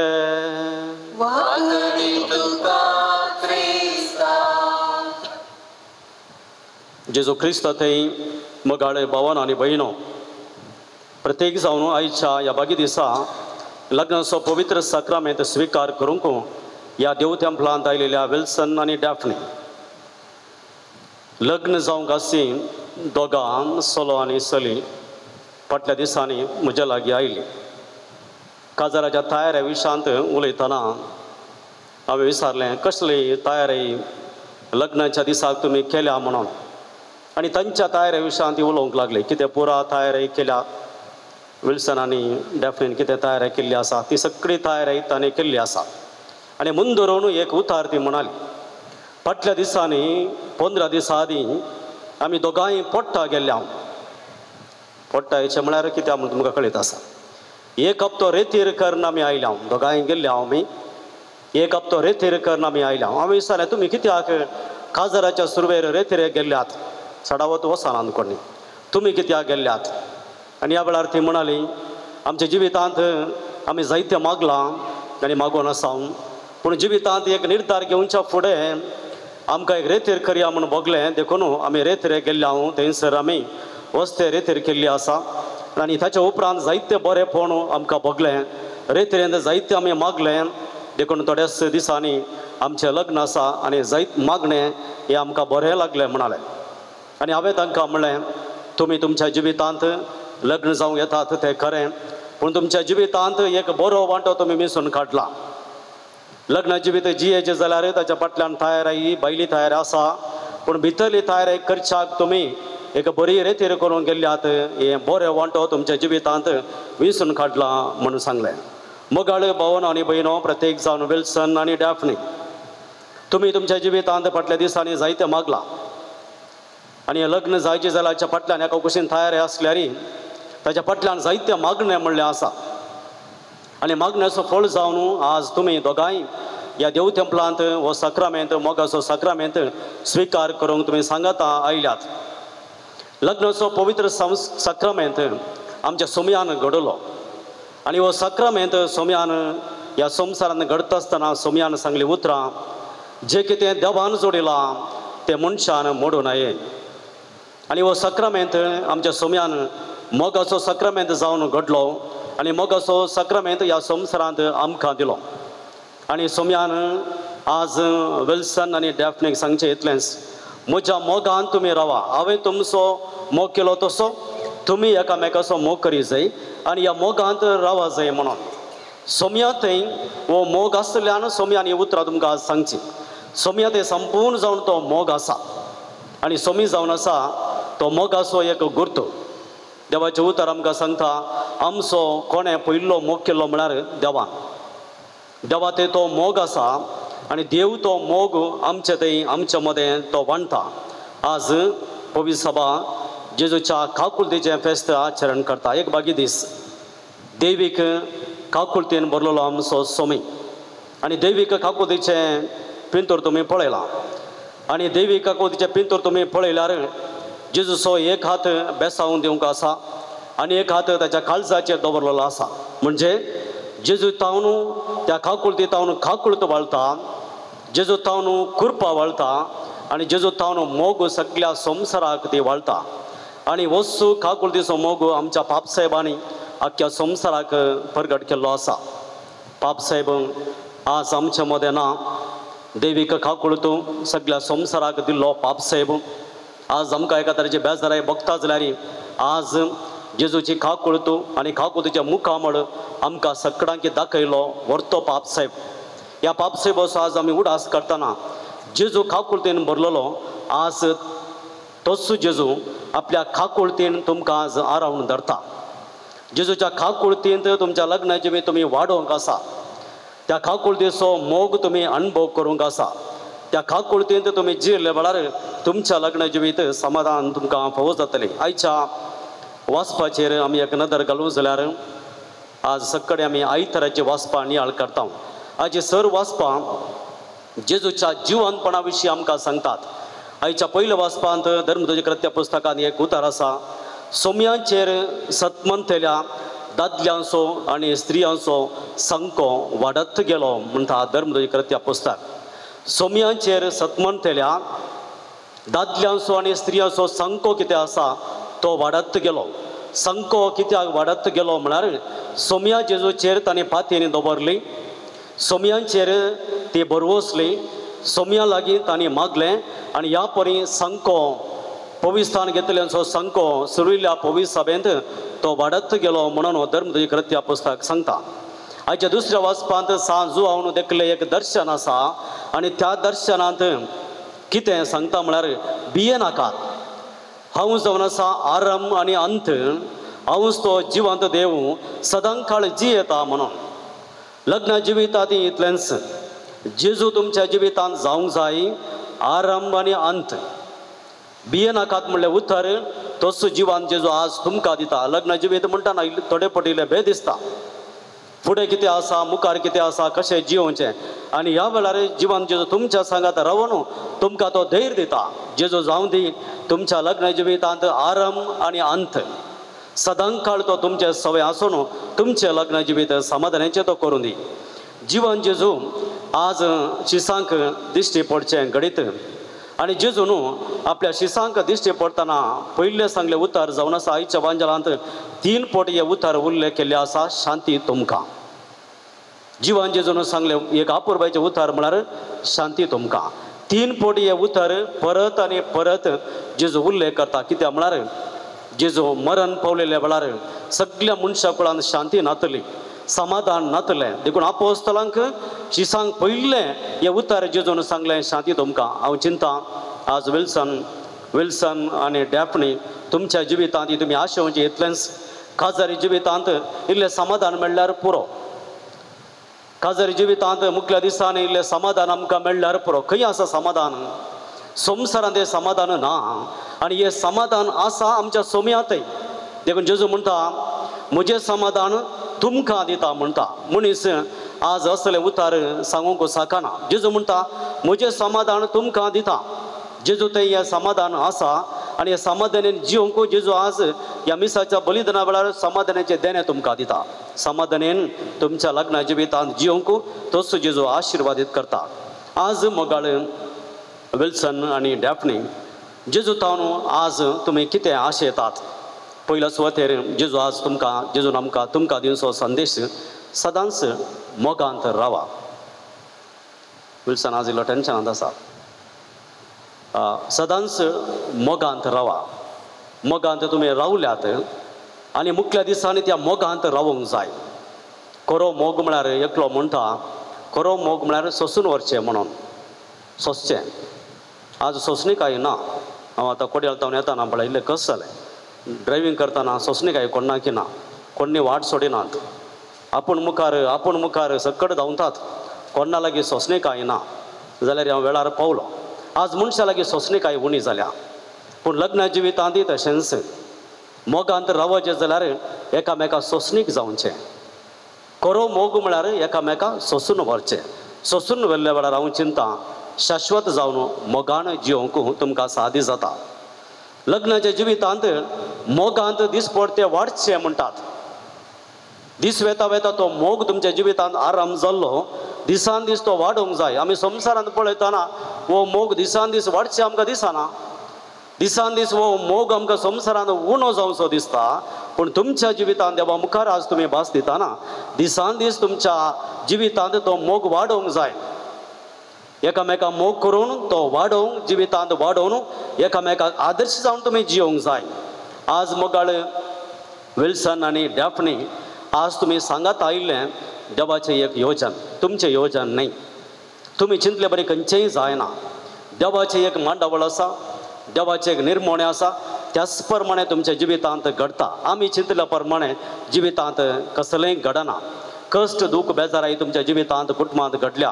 जेजू क्रिस्त थंय मगाळे भावान आनी भयणो, प्रत्येक जावन आयच्या ह्या बागी दिसा लग्नाचो पवित्र सक्रामेंत स्विकार करूंक ह्या देव तेंपलांत आयलेल्या विल्सन आनी डॅफ्नी लग्न जावंक आसी दोगां सोलो आनी सली फाटल्या दिसांनी म्हज्या लागीं आयली. काजाराच्या तयारे विशांत उलयतना हांवें विचारलें, कसली तयारी लग्नाच्या दिसाक तुमी केल्या म्हणून. आनी तांच्या तयारे विशांत उलोवंक लागली, कितें पुरा तयारी केल्या, विल्सन आनी डॅफ्नीन कितें तयारी केल्ली आसा ती सगळी तयारी ताणें केल्ली आसा. आनी मुंदरून एक उतार ती म्हणाली, फाटल्या दिसांनी 15 दिसां आदीं आमी दोगांय पोट्टा गेल्ल्या. पोट्टा हेचें म्हळ्यार कितें म्हूण तुमकां कळीत आसा. एक हप्तो रेतीर करून आमी आयल्या, दोगांय गेल्ल्या आमी. एक हप्तो रेतीर करून आमी आयल्या. हांवें विचारलें, तुमी कित्याक काजाराच्या सुरवेर रेतीर गेल्ल्यात, चडावत वचनात कोणी, तुमी कित्याक गेल्ल्यात. आनी ह्या वेळार ती म्हणाली, आमच्या जिवितांत आमी जायतें मागलां आनी मागून आसा, पूण जिवितांत एक निर्धार घेवच्या फुडें आमकां एक रेतीर करया म्हूण भोगलें, देखून आमी रेतीर गेल्ल्या. थंयसर आमी वस्ते रेतीर केल्ली आसा आनी ताच्या उपरांत जायते बरेपण आमकां भोगलें. रेतीरेंत जायतें आमी मागलें, देखून थोड्याच दिसांनी आमचें लग्न आसा आनी जायत मागणें हें आमकां बरें लागलें म्हणालें. आनी हांवें तांकां म्हणलें, तुमी तुमच्या जिवितांत लग्न जावंक येतात तें खरें, पूण तुमच्या जिवितांत एक बरो वांटो तुमी मिसून काडला. लग्न जिवीत जियेचें जाल्यार ताच्या फाटल्यान तयारी भायली तयारी आसा, पूण भितरली तयारी करच्याक तुमी एक बरी रेतीर करून गेल्ल्यात. हें बरें वांटो तुमच्या जिवितांत विसून काडला म्हणून सांगलें. मगाळ भावन आनी भयणो, प्रत्येक जावन विल्सन आनी डॅफ्नी, तुमी तुमच्या जिवितांत फाटल्या दिसांनी जायतें मागलां आनी हें लग्न जायचें जाल्यार हाच्या फाटल्यान एका कुशीन तयारी आसल्यार ताच्या फाटल्यान जायतें मागणें म्हणलें आसा. आनी मागण्याचो फळ जावन आज तुमी दोगांय ह्या देव तेंपलांत हो सक्रामेंत, मोगाचो सक्रामेंत स्विकार करूंक तुमी सांगाता आयल्यात. लग्नाचो पवित्र सक्रामेंत आमच्या सोमयान घडलो आनी हो सक्रामेंत सोमयान ह्या संवसारांत घडता आसतना सोमयान सांगली उतरां, जें कितें देवान जोडिलां तें मनशान मोडूं नये. आनी हो सक्रामेंत आमच्या सोमयान मोगाचो सक्रामेंत जावन घडलो आनी मोगाचो सक्रामेंत ह्या संवसारांत आमकां दिलो. आनी सोमयान आज विल्सन आनी डॅफ्नीक सांगचें इतलेंच, म्हज्या मोगान तुमी रावा. हांवें तुमचो मोग केलो तसो तुमी एकामेकाचो मोग करी जाय आनी ह्या मोगांत रावा जाय म्हणून. सोमया थंय हो मोग आसल्यान सोमयान ही उतरां तुमकां आज सांगची. सोमया थंय संपूर्ण जावन तो मोग आसा आनी सोमी जावन आसा तो मोगाचो एक गुर्त. देवाचें उतर आमकां सांगता, आमचो कोणें पयलो मोग केल्लो म्हळ्यार देवान. देवा थंय तो मोग आसा आनी देव तो मोग आमचे थंय आमच्या मदें तो वांटता. आज पवित्र सभा जेजूच्या काकुळतेचें फेस्त आचरण करता. एक बागी दीस दैवीक काकुळतेन भरलेलो आमचो सोमी आनी दैवीक काकुळतेचें पिंतूर तुमी पळयलां. आनी दैवीक काकुळतेचें पिंतूर तुमी पळयल्यार जेजूचो एक हात बेसावून दिवंक आसा आनी एक हात ताच्या काळजाचेर दवरलेलो आसा. म्हणजे जेजू तावन त्या काकुळती तावन काकुळत वाळटा, जेजू तावन कुरपा वाळटा आनी जेजू तावन मोग सगळ्या संवसाराक ती वाळटा. आनी वस्तू काकुळतीचो मोग आमच्या पापसाहेबांनी आख्या संवसाराक प्रगट केल्लो आसा. पापसाहेब आज आमच्या मदें ना. दैवीक काकुळत सगळ्या संवसाराक दिल्लो पापसाहेब आज आमकां एका तरेची बेजाराय भोगता जाल्यार आज जेजूची खाकुळतू आणि खाकुळतूच्या मुखामळ आमकां सगळ्यांक दाखयलो व्हरतो पापसाहेब. ह्या पापसाहेब असो आज आमी उडास करतना जेजू खाकुळतेन भरलेलो आज तोच जेजू आपल्या खाकुळतेन तुमकां आज आरावून धरता. जेजूच्या खाकुळतेंत तुमच्या लग्न जिवीत तुम्ही वाडोवंक आसा. त्या खाकुळतेचो मोग तुम्ही अनुभव करूंक आसा. त्या खाकुळतेंत तुम्ही जिरले वेळार तुमच्या लग्न जिवीत समाधान तुमकां फावो जातलें. आयच्या वाचपाचेर आमी एक नदर घालूं जाल्यार आज सक्कडे आमी आयताराची वाचपां नियाळ करता. आयची सर वाचपां जेजूच्या जिवंतपणा विशीं आमकां सांगतात. आयच्या पयल्या वाचपांत धर्मध्वज कृत्य पुस्तकांत एक उतार आसा. सोमयांचेर सतमंतल्या दादल्यांचो आनी स्त्रियांचो संको वाडत गेलो म्हणटा धर्मध्वज कृत्य पुस्तक. सोमयांचेर सतमंतल्या दादल्यांचो आनी स्त्रियांचो संको कितें आसा तो वाडत गेलो. संको कित्याक वाडत गेलो म्हळ्यार सोमया जेजूचेर ताणें पातयेन दवरली. सोमयांचेर ती बरवसली. सोमया लागीं ताणें मागलें आनी ह्या परी संको पविस्थान घेतल्यांचो संको सुरिल्ल्या पवित्र सभेंत तो वाडत गेलो म्हणून हो धर्मध्वज कृत्य पुस्तक सांगता. आयच्या दुसऱ्या वाचपांत सांजू हांव देखलें एक दर्शन आसा आनी त्या दर्शनांत कितें सांगता म्हळ्यार भिये नाकात. हांव जावन आसा आरंभ आनी अंत. हांवूच तो जिवंत देव सदां काळ जियेता म्हणून. लग्न जिवितांत इतलेंच जेजू तुमच्या जिवितांत जावंक जाय. आरंभ आनी अंत. भिये नाकात म्हणलें उतर तोच जिवान जेजू आज तुमकां दिता. लग्न जिवीत म्हणटाना थोडे पटिले भंय दिसता. फुडें कितें आसा मुखार कितें आसा कशें जिवोवचें आनी ह्या वेळार जिवन जेजू तुमच्या सांगात रावून तुमकां तो धैर्य दिता. जेजू जावं दी तुमच्या लग्न जिवितांत आरंभ आनी अंत सदां काळ तो तुमचे सवय आसून तुमचें लग्न जिवीत समाधानाचें तो करूं दी. जिवन जेजू आज शिसांक दिश्टी पडचें घडीत आनी जेजू न्हू आपल्या शिसांक दिश्टी पडटना पयले सांगले उतार जावन आसा. आयच्या वांजलांत 3 फावटी हे उतार उल्लेख केल्ले आसा. शांती तुमकां. जिवन जेजून सांगले एक आपुरबायचे उतार म्हळ्यार शांती तुमकां. 3 फावटी हे उतार परत आनी परत जेजू उल्लेख करता. कित्याक म्हळ्यार जेजू मरण पावलेल्या वेळार सगळ्या मनशा कुळांत शांती नातली समाधान नातलें. देखून आपोस्तलांक शिसांक पयलें हे उतार जेजून सांगलें शांती तुमकां. हांव चिंता आज विल्सन आनी डॅफ्नी तुमच्या जिवितांत तुमी आशेवचें इतलेंच. काजारी जिवितांत इल्लें समाधान मेळ्ळ्यार पुरो. काजारी जिवितांत मुखल्या दिसांनी इल्लें समाधान आमकां मेळ्ळ्यार पुरो. खंय आसा समाधान? संवसारांत हें समाधान ना आनी हें समाधान आसा आमच्या सोमयांतय. देखून जेजू म्हणटा म्हजें समाधान तुमकां दिता म्हणटा. मनीस आज असले उतार सांगूंक साकाना. जेजू म्हणटा म्हजें समाधान तुमकां दिता. जेजू थंय हें समाधान आसा आनी हे समाधानान जिवंक जेजू आज ह्या मिसाच्या बलिदाना वेळार समाधानाचें देणें तुमकां दिता. समाधानान तुमच्या लग्ना जिवितांत जिवंक तोच जेजू आशिर्वादीत करता. आज मोगाळ विल्सन आनी डॅफ्नी जेजू तावन आज तुमी कितें आशेतात? पयल्या सुवातेर जेजू आज जेजून आमकां तुमकां दिवचो संदेश सदांच मोगांत रावा. विल्सन आज इल्लो टेन्शनांत आसा. सदांच मोगांत रावा. मोगांत तुमी रावल्यात आनी मुखल्या दिसांनी त्या मोगांत रावूंक जाय. खरो मोग म्हळ्यार एकलो म्हणटा खरो मोग म्हळ्यार सोंसून व्हरचें म्हणून. सोंसचें. आज सोंसणीकाय ना. हांव आतां कोड्याळ तावन येताना पळय इल्लें कस जालें. ड्रायव्हिंग करतना सोंसणीकाय कोण्णा की ना. कोण्णी वाट सोडिनात. आपूण मुखार सक्कड धांवतात. कोण्णा लागीं सोंसणीकाय ना जाल्यार हांव वेळार पावलो. आज मनशा लागीं सोंसणीकाय उणी जाल्या. पूण लग्न जिवितांतय तशेंच मोगांत रावचें जाल्यार एकामेका सोंसणीक जावचें. खरो मोग म्हळ्यार एकामेका सोंसून व्हरचें. सोंसून व्हेल्ल्या वेळार हांव चिंता शाश्वत जावन मोगान जिवंक तुमकां सादी जाता. लग्नाच्या जिवितांत मोगांत दीस पडते वाडचे म्हणटात. दीस वेता वेता तो मोग तुमच्या जिवितांत आराम जाल्लो दिसान दीस तो वाडोवंक जाय. आमी संवसारांत पळयतना वो मोग दिसान दीस वाडचे आमकां दिसना. दिसान दीस वो मोग आमकां संवसारांत उणो जावचो दिसता. पूण तुमच्या जिवितांत देवा मुखार आज तुमी भास दिताना दिसान दीस तुमच्या जिवितांत तो मोग वाडोवंक जाय. एकामेका मोग करून तो वाडोवंक जिवितांत वाडोवन एकामेकाक आदर्श जावन तुमी जियोंक जाय. आज मोगाळ विल्सन आणि डॅफनी आज तुम्ही सांगत आयिल्ले देवाचे एक योजन, तुमचे योजन नाही. तुम्ही चिंतले बरी खंयचेय जायना. देवाचे एक मांडावळ आसा, देवाचे एक निर्मोणे आसा, त्याच प्रमाणे तुमच्या जिवितांत घडता. आमी चिंतल्या प्रमाणे जिवितांत कसलेंय घडना. कश्ट दूख बेजाराई तुमच्या जिवितांत कुटुंबांत घडल्या.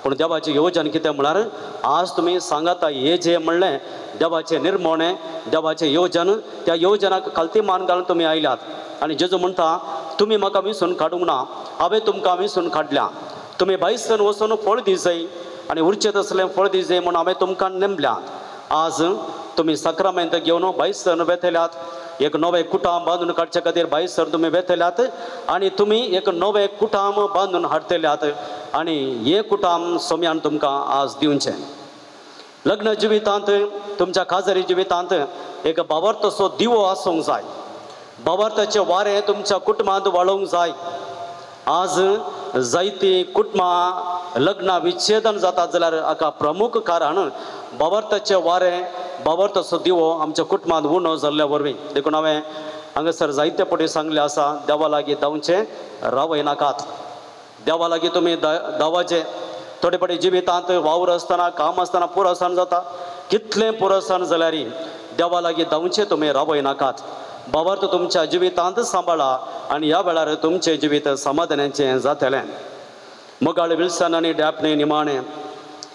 पूण देवाचें योजन कितें म्हळ्यार आज तुम्ही सांगाता हे जे म्हणलें देवाचें निर्मोणे, देवाचें योजन, त्या योजनाक खालती मान घालून तुमी आयल्यात. आनी जेजू म्हणटा तुमी म्हाका विसरून काडूंक ना, हांवें तुमकां विसरून काडल्या. तुमी भायसन वचून फळ दिसय आनी उरचें तसलें फळ दिसय म्हूण हांवें तुमकां नेमल्यात. आज तुमी सक्रामेंत घेवन भायसन वेतल्यात. एक नवें कुटाम बांदून काडचे खातीर भायसर तुमी वेतल्यात आनी तुमी एक नवें कुटाम बांदून हाडटल्यात आनी हे कुटाम सोम्यान तुमकां आज दिवचें. लग्न जिवितांत तुमच्या काजरी जिवितांत एक भावार्थसो दिवो आसूंक जाय. भावार्थाचें वारें तुमच्या कुटुंबांत वाळोवंक जाय. आज जायतीं कुटुंबां लग्ना विच्छेदन जातात जाल्यार हाका प्रमुख कारण भावार्थाचें वारें, भावार्थाचो दिवो आमच्या कुटुंबांत उणो जाल्ल्या वरवीं. देखून हांवें हांगासर जायते फावटी सांगलें आसा, देवा लागीं धांवचें रावय नाकात. देवा लागीं तुमी धांवाचें. थोडे फावटी जिवितांत वावर आसतना, काम आसतना पुरासाण जाता. कितलें पुरासाण जाल्यारय देवा लागीं धांवचें तुमी रावय नाकात. भावार्थ तुमच्या जिवितांत सांबाळा आनी ह्या वेळार तुमचें जिवीत समाधानाचें जातलें. मोगाळ विल्सन आनी डॅफनी निमाणें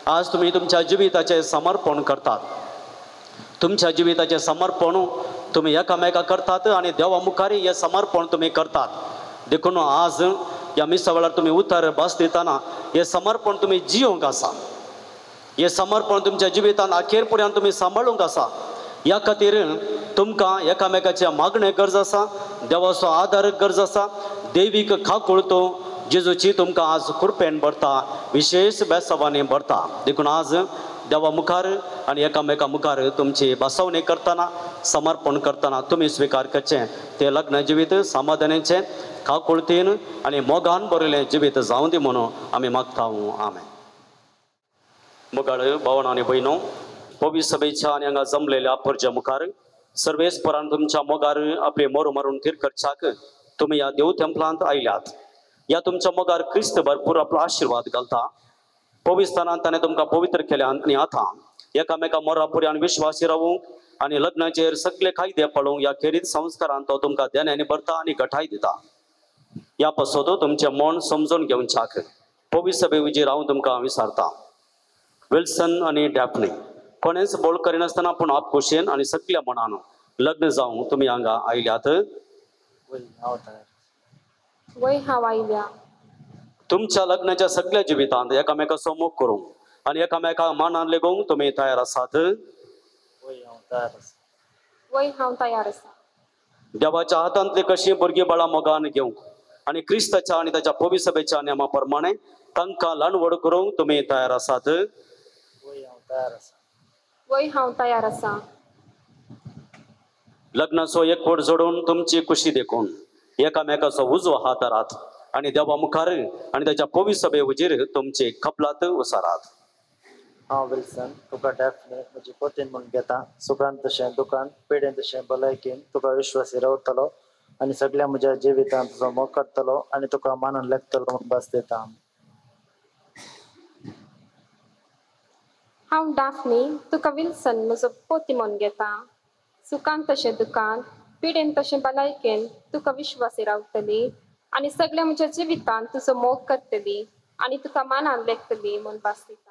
आज तुमी तुमच्या जिविताचें समर्पण करतात. तुमच्या जिविताचें समर्पण तुमी एकामेकाक करतात आनी देवा मुखार हें समर्पण तुमी करतात. देखून आज ह्या मिसा वेळार तुमी उतर भास दितना हें समर्पण तुमी जियोंक आसा. हें समर्पण तुमच्या जिवितांत अखेर पर्यंत तुमी सांबाळूंक आसा. ह्या खातीर तुमकां एकामेकाच्या मागणे गरज आसा, देवाचो आदार गरज आसा. दैवीक खाकुळतो जेजूची तुमकां आज कृपेन भरता, विशेष बेसवानी भरता. देखून आज देवा मुखार आनी एकामेका मुखार तुमची बसवणी करतना, समर्पण करतना तुमी स्विकार करचें तें लग्न जिवीत समाधानाचें, खाकुळतेन आनी मोगान भरिल्लें जिवीत जावं दी म्हणून आमी मागता. आमेन. मुगाळ भावण आनी भयणो, पवी सभेच्या आनी हांगा जमलेल्या परज्या मुखार सर्वेस्परान तुमच्या मोगार आपले मोर मारून थीर करच्याक तुमी ह्या देव तेंपलांत आयल्यात. ह्या तुमच्या मोगार क्रिस्त भरपूर आपलो आशिर्वाद घालता. पवित्रांत ताणें तुमकां पवित्र केल्या आनी आतां एकामेका मोरा पुऱ्यान विश्वासी रावूंक आनी लग्नाचेर सगळे कायदे पळोवंक ह्या खेरीत संस्कारांत तो तुमकां देण्यानी भरता आनी घटाय दिता. ह्या पासत तुमचें मन समजून घेवच्याक पवी सभे उजी रावून तुमकां विचारता. विल्सन आनी डॅफनी कोणेच बोल करिनासतना पूण आपखुशेन आनी सगळ्या मनान लग्न जावंक तुमी हांगा आयल्यात. वय हांव आयल्या. तुमच्या लग्नाच्या सगळ्या जिवितांत एकामेकाचो मोग करूंक आनी एकामेका मानान लेगोवंक तुमी तयार आसात. वय हांव तयार आसा. देवाच्या हातांतली कशी भुरगीं बाळां मोगान घेवंक आनी क्रिस्ताच्या आनी ताच्या पवी सभेच्या नेमा प्रमाणे तांकां ल्हानवड करूंक तुमी तयार आसात. वय हांव तयार आसा. लग्नाचो एकवट जोडून तुमची खुशी देखून एकामेकाचो उजो हात धरात आनी देवा मुखार आनी ताच्या पवी सभे उजेर तुमचे कपलात उसारात. हांव विल्सन तुका डॅफनी म्हजी पोतीन म्हूण घेता. सुखान तशें दुखान, पेडेन तशें भलायकेन तुका विश्वासी रावतलो आनी सगळ्या म्हज्या जिवितांत तुजो मोग करतलो आनी तुका मानान लेखतलो म्हूण भास दिता. हांव डॅफनी तुका विल्सन म्हजो पोती म्हूण घेता. सुखान तशें दुखान, पिडेन तशें भलायकेन तुका विश्वासी रावतली आनी सगळ्या म्हज्या जिवितांत तुजो मोग करतली आनी तुका मानान लेखतली म्हूण भास दिता.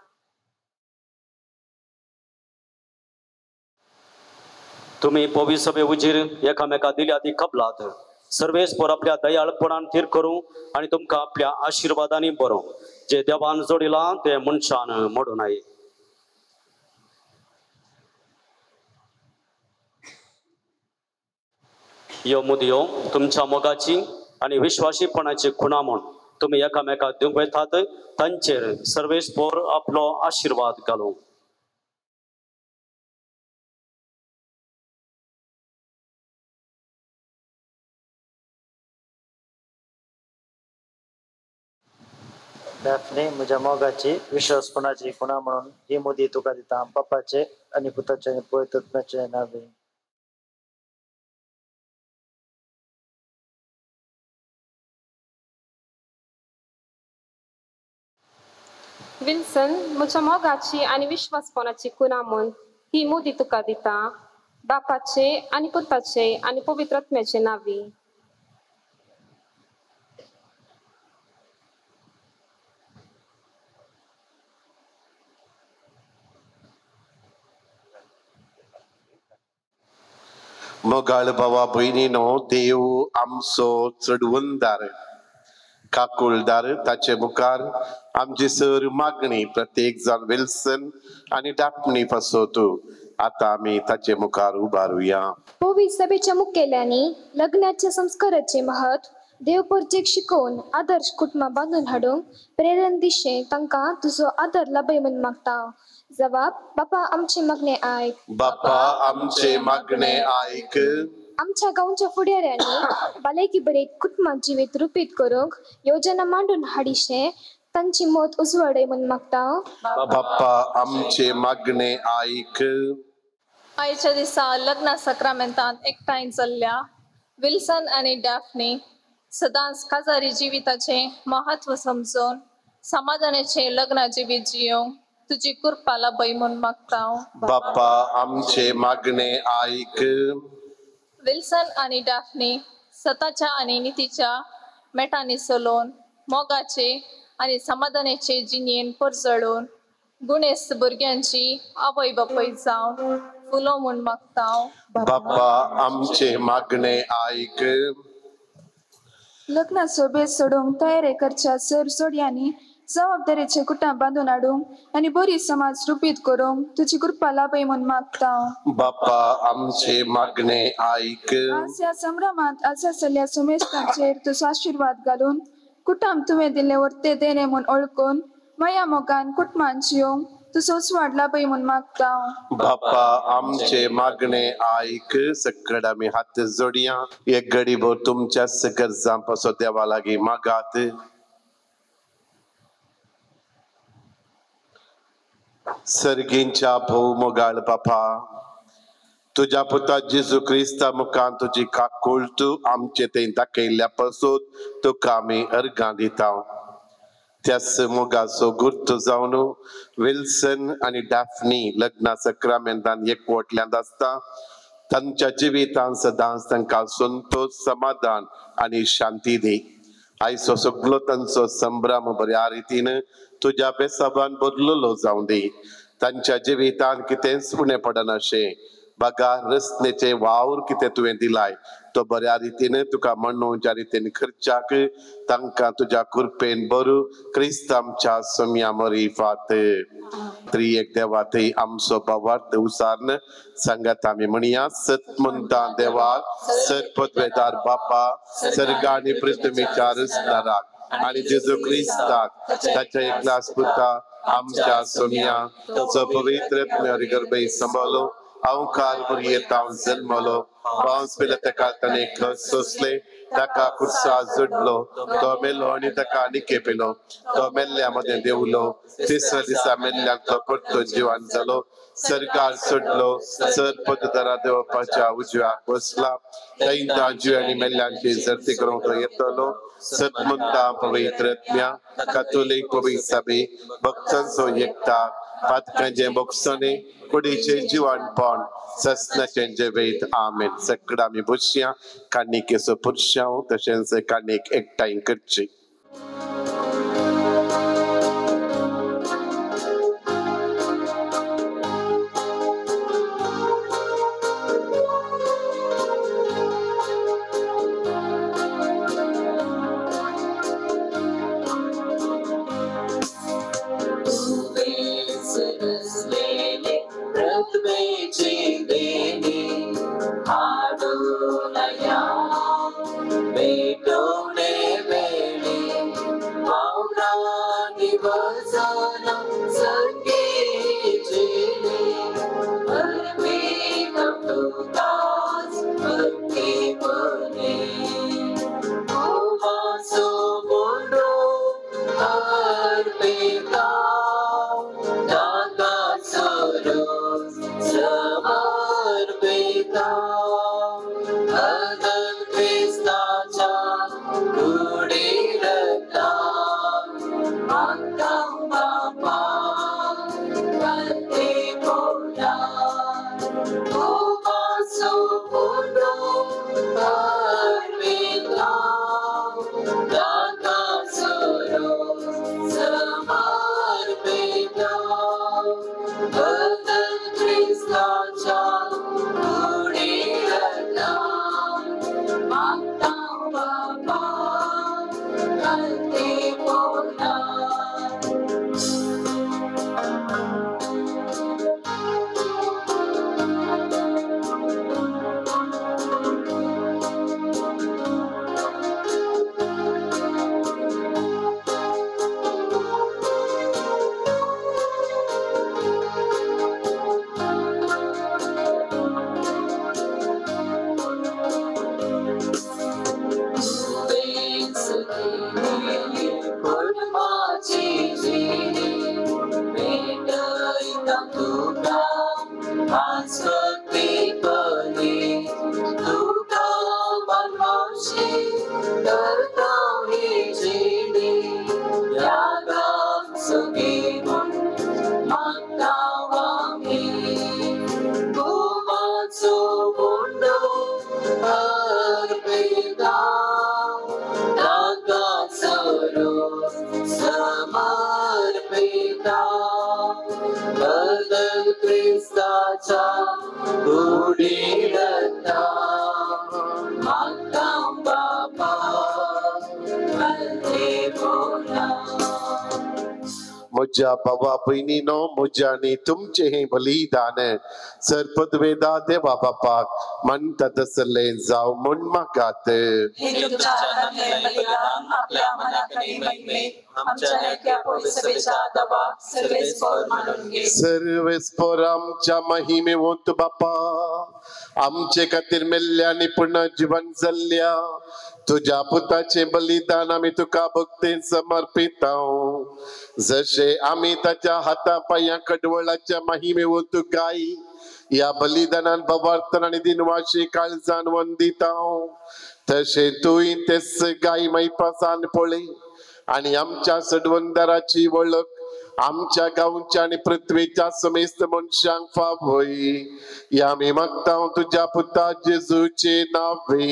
तुमी पवी सभे उजेर एकामेका दिल्या ती कबलात सर्वेस्पर आपल्या दयाळपणान थीर करूं आनी तुमकां आपल्या आशिर्वादांनी बरों. जे देवान जोडिलां ते मनशान मोडूं नये. ह्यो मुदयो तुमच्या मोगाची आनी विश्वासीपणाची खुणा म्हूण तुमी एकामेकाक दिवंक येतात. तांचेर सर्वेस्पर आपलो आशिर्वाद घालूं. डॅफनी म्हज्या मोगाची विश्वासपणाची खुणा म्हणून ही मुदी तुका दिता. बापाचे आनी पुताचे आनी पवित्र आत्म्याचे नांवान. विल्सन म्हज्या मोगाची आनी विश्वासपणाची खुणा म्हूण ही मुदी तुका दिता बापाचे आनी पुताचे आनी पवित्र आत्म्याचे नावी. मोगाळ भावा भयणीनो, देव आमचो चढवणदार काकुळदार ताचे मुखार आमची सर मागणी प्रत्येक जाण विल्सन आनी डापणी फसोतू. आता आमी ताचे मुखार उबारुया. पवित्र सभेच्या मुखेल्यांनी लग्नाच्या संस्काराचे महत्व देवपर्जेक शिकोवन आदर्श कुटुंबां बांधून हाडूंक प्रेरण दिशे तांकां तुजो आदर लाभय म्हूण मागता. जबाब: बापा आमचे मागणे आयक. बापा आमचे मागणे आयक. आमच्या गांवच्या फुडाऱ्यांनी भलायकी बरे कुटुंबां जिवीत रुपीत करूंक योजना मांडून हाडिशे तांची मत उजवाडय म्हूण मागता. बापा आमचे मागणे आयक. आयच्या दिसा लग्ना सक्रामेंतांत एकठांय चल्ल्या विल्सन आनी डॅफ्नी सदांच काजारी जिविताचे महत्व समजून समाधानाचे लग्न जिवीत जियोंक तुजी कृपा लाभय म्हूण मागता. बापा आमचे मागणे आयक. विल्सन आनी डॅफ्नी सताच्या आनी नितीच्या मेटांनी चलोवन मोगाचे आनी समाधानाचे जिणेन परजळून गुणेस्त भुरग्यांची आवय बापय जावन फुलो म्हूण मागता. बापा आमचे मागणे आयक. लग्ना सोबेत सोडूंक तयारी करच्या सर सोडयांनी जबाबदारीचे कुटां बांधून हाडूंक आनी बरी समाज रुपीत करूंक तुजी कृपा लाभय म्हूण मागता. बापा आमचे मागणे आयक. आज ह्या संभ्रमांत आसलेल्या सुमेस्तांचेर तुजो आशीर्वाद घालून कुटांब तुवें दिल्ले वर्ते देणे म्हूण ओळखून मया मोगान कुटुंबांत जियोंक तुजो उजवाड लाभय म्हूण मागता. बापा आमचे मागणे आयक. सकड आमी हात जोडया. एक घडीभर तुमच्या गरजां पासो देवा लागीं मागात. सर्गींच्या भोव मोगाळ बापा, तुझ्या पुता जेजू क्रिस्ता मुखान तुजी काकूळ तू आमचे थंय दाखयल्ल्या पासून तुका आमी अर्गां दिता. त्याच मोगाचो गुर्त जावन विल्सन आनी डॅफ्नी लग्ना सक्रामेंतान एकवटल्यांत आसता. तांच्या जिवितांत सदांच तांकां संतोष, समाधान आनी शांती दी. आयचो सगळो तांचो संभ्रम बऱ्या रितीन तुझ्या बेसाबान बदललो जावं दी. तांच्या जिवितांत कितेंच उणें पडनाशें. बगा रचनेचे वावर कितें तुवें दिलाय तो बऱ्या रितीन तुका म्हणून ज्या रितीन खर्चाक तांकां तुज्या कृपेन बरू क्रिस्त आमच्या सोम्या मरी फात. त्रिएक देवा थंय आमचो भावार्थ उसारन सांगात आमी म्हणया. सत म्हणटा देवाक, सत पदवेदार बापा, सर्ग आनी पृथ्वीच्या रचणाराक आनी जेजू क्रिस्ताक ताच्या एकलाच पुता आमच्या सोम्या तो पवित्र गर्भे सांभाळलो अवकार बरी येता जन्मलो. पावस पेला ताका ताणे खस सोसले, ताका कुर्सा जोडलो, तो मेलो आनी ताका आनीक पेलो. तो मेल्ल्या मध्ये देवलो, तिसऱ्या दिसा मेल्ल्यांक तो परतो जिवान जालो. सरकार सोडलो, सर पददारा देवपाच्या उजव्याक बसला. थंय जिवांनी मेल्ल्यांची सर्ती करूंक तो येतलो. सत म्हणटा पवित्र आत्म्या, कातोलीक पवित्र सभे, भक्तांचो एकता, पातकांचे मोक्षणे, कुडीचे जिवाणपण, ससनाचे जिवीत. आमेन. सकड आमी बसया. काणिकेचो पुरशांव तशेंच काणीक एकठांय करची. Bapa सुगी म्हूण मागता आमी गोवाचो गुंडो अर्पिता ताका सरोस समर्पिता बदल क्रिस्ताच्या कुडीरता मागता बाबा बंदे बोला म्हज्या भावा भयणीनो म्हज्या आनी तुमचे हे बलिदान सरपदवेदा देवा बापाक म्हणटा तसलें जावं म्हूण मागात. हे तुमच्या जन्मले बलिदान आपल्या मनाकरी महिमेत आमच्या नेत्या पवित्रतेच्या दबाव सर्वेस्पर मानून घे. सर्वेस्पर आमच्या महिमे वंत बापा आमचे खातीर मेल्ल्या आनी पुन्हा जीवन जल्ल्या तुझ्या पुताचे बलिदान आमी तुका भक्तीन समर्पिता जशे आमी ताच्या हाता पांया कडवळाच्या महिमे वंत गाई या बलिदानान भवार्थन आनी दिनवाशी काळजान वंदिता तशे तुय तेच गाय मैपासान पळय आनी आमच्या सडवंदराची वळख आमच्या गांवच्या आनी पृथ्वीच्या समेस्त मनशांक फावय या आमी मागता तुझ्या पुता जेजूचे नावे.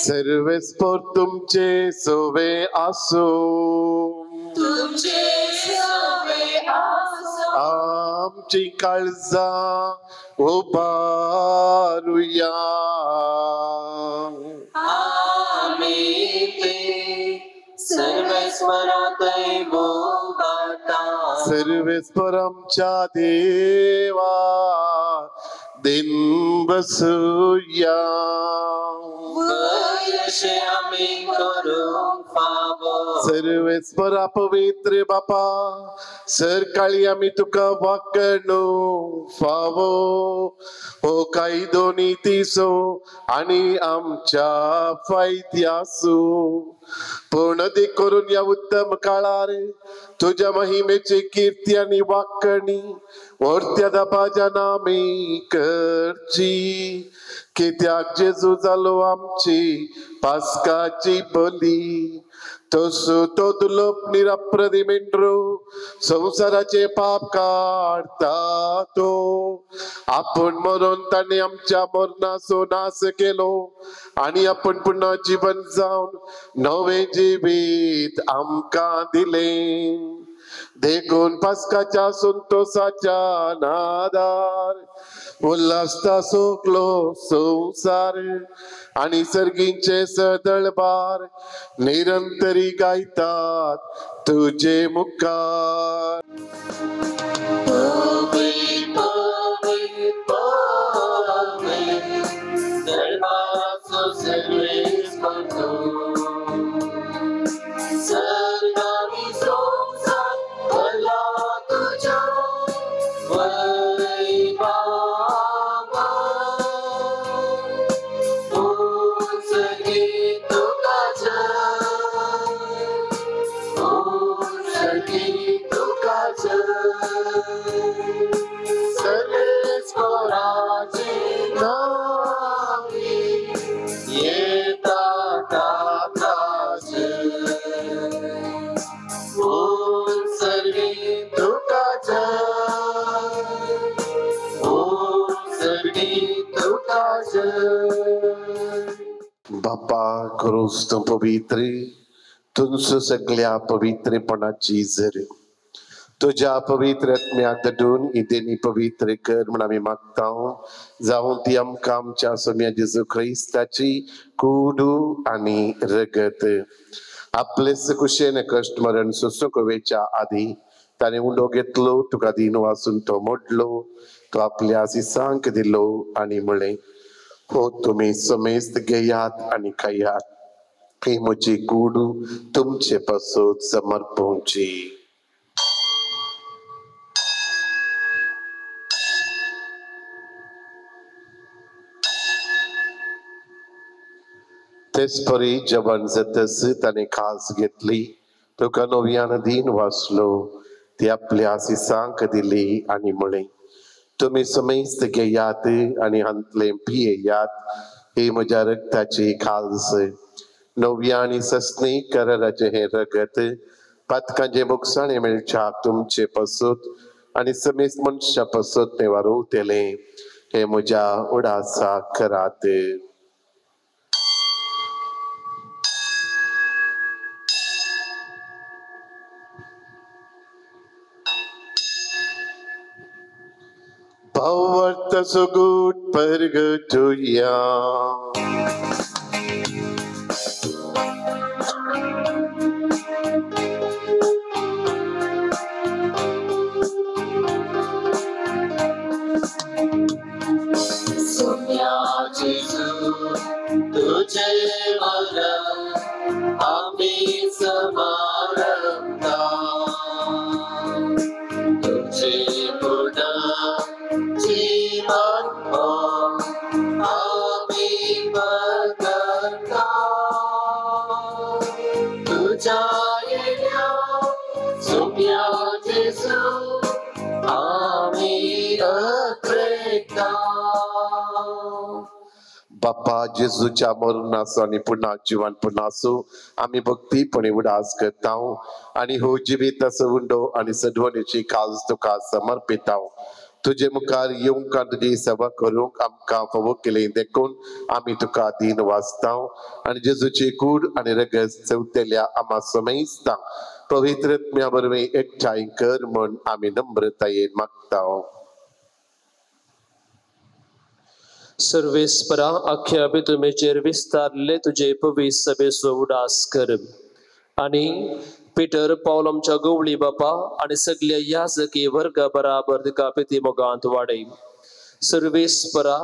सर्वेस्पर तुमचे सोवे आसो आमची काळजां उबारुया सर्वेस्वरातय बोगाता सर्वेस्पर आमच्या देवा दिन बसूया वयशे आमी करूंक फावो सर्वेस्पर पवित्र बापा सरकाळी आमी तुका वाकणू फावो हो कायदो नितीसो आनी आमच्या फायद्यासो पूर्ण दे करून या उत्तम काळार तुझ्या महिमेची कीर्ती आणि वाकणी वर्त्या दाबाच्या नामी करची कित्याक जेजू जालो आमची पास्काची बली तसो तो दुलोप निराप्रदी मेंढरो संसाराचे पाप काढता तो आपण मरण ताणे आमच्या मरणाचो नाश केलो आणि आपण पुन्हा जीवन जाऊन नवे जिवीत आमकां दिले देखून पास्काच्या संतोषाच्या नादार उल्हासता सोकलो संसार आणि सर्गींचे सदळबार निरंतरी गायतात तुझे मुखार. बापा करूस तू पवित्र तुझ सगळ्या पवित्रपणाची झर तुझ्या पवित्र आत्म्याक दडून इदेनी पवित्र कर म्हणून आम्ही मागता जाऊन ती आमकां आमच्या सोम्या जेजू ख्रिस्ताची कुडू आणि रगत आपलेच कुशेन कष्ट मरण सुसुकवेच्या आधी ताने उंडो घेतलो तुका दिन वाचून तो मोडलो तो आपल्या आशिसांक दिलो आणि म्हळे हो तुम्ही समेस्त घेयात आणि खायात ही म्हजी कुडू तुमचे पासून समर्पणची. तेच परी जवान जतस ताने खास घेतली तुका नव्यान दिन वाचलो ती आपल्या आशिसांक दिली आणि म्हळे तुम्ही समेस्त घेयात आणि हंतले पियेयात ही म्हज्या रक्ताची खालस नव्या आणि सस्नी कराराचे हे रगत पथकांचे मुखसाणे मेळच्याक तुमचे पसूत आणि समेस्त मनशा पसूत ने वारुतेले हे म्हज्या उडासा करात. Power so good pergatuya. Sumya Jesu tujhe mara ami samarata tujhe purna जीवन हो आमी बदलता तुझा येल्या सुम्या जेसू आमी अत्रेता. बाप्पा जेजूच्या मरणाचो आणि पुन्हा जीवन पुन्हाचो आम्ही भक्तीपणे उडास करता आणि हो जिविताचो उंडो आणि सदवणीची काज तुका समर्पिता. तुझे मुखार येवंक तुझी सेवा करूंक आमकां फावो केले देखून आमी तुका दीन वाचता आणि जेजूची कूड आणि रगत चवतेल्या आम्हा समेस्ता पवित्र आत्म्या बरवे एकठांय कर म्हूण आमी नम्रतायेन मागता. सर्वेस्परा अख्ख्या पितुमेचेर विस्तारले तुझे पवित्र सभेचो उडास कर आणि पीटर पावल आमच्या गवळी बापा आणि सगळ्या याजकी वर्गा बराबर तिका पिती मोगांत वाडय. सर्वेस्परा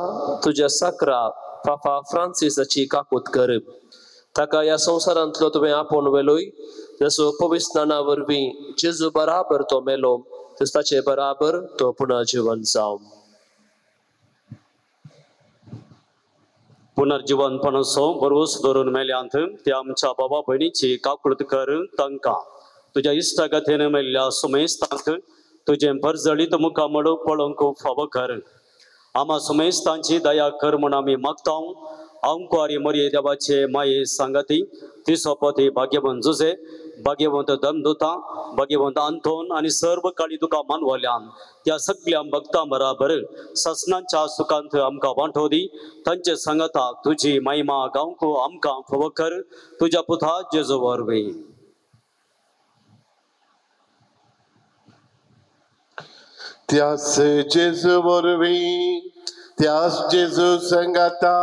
तुझ्या साकरा पापा फ्रांसिसाची काकूत कर. ताका या संवसारांतलो तुवें आपोवन वेलोय जसो पवित्र स्नाना वरवीं जेजू बराबर तो मेलो तस ताचे बराबर तो पुन्हा जीवन जावं. पुनर्जीवनपणाचो भरवोस धरून मेल्यांत त्या आमच्या बाबा भयणीची काकुळट कर. तांकां तुझ्या इश्टागतीन मेल्ल्या सुमेस्तांक तुझे भरजळीत मुखामळ पळोवंक फावो कर. आम्हा सुमेस्तांची दया कर म्हूण आमी मागता. आमकुआरी मरिये देवाचे माये सांगाती तिसो पती भाग्यवंत जुजे भाग्यवंत दमदूता भाग्यवंत आंतोन आणि सर्व काळी तुका मानवल्यान त्या सगळ्या भक्तां बराबर ससनांच्या सुखांत आमकां वांटो दी. तांचे सांगता तुझी महिमा गावंक आमकां फावो कर. तुझ्या पुता जेजू वरवीं. त्यास जेजू वरवीं त्यास जेजू संगाता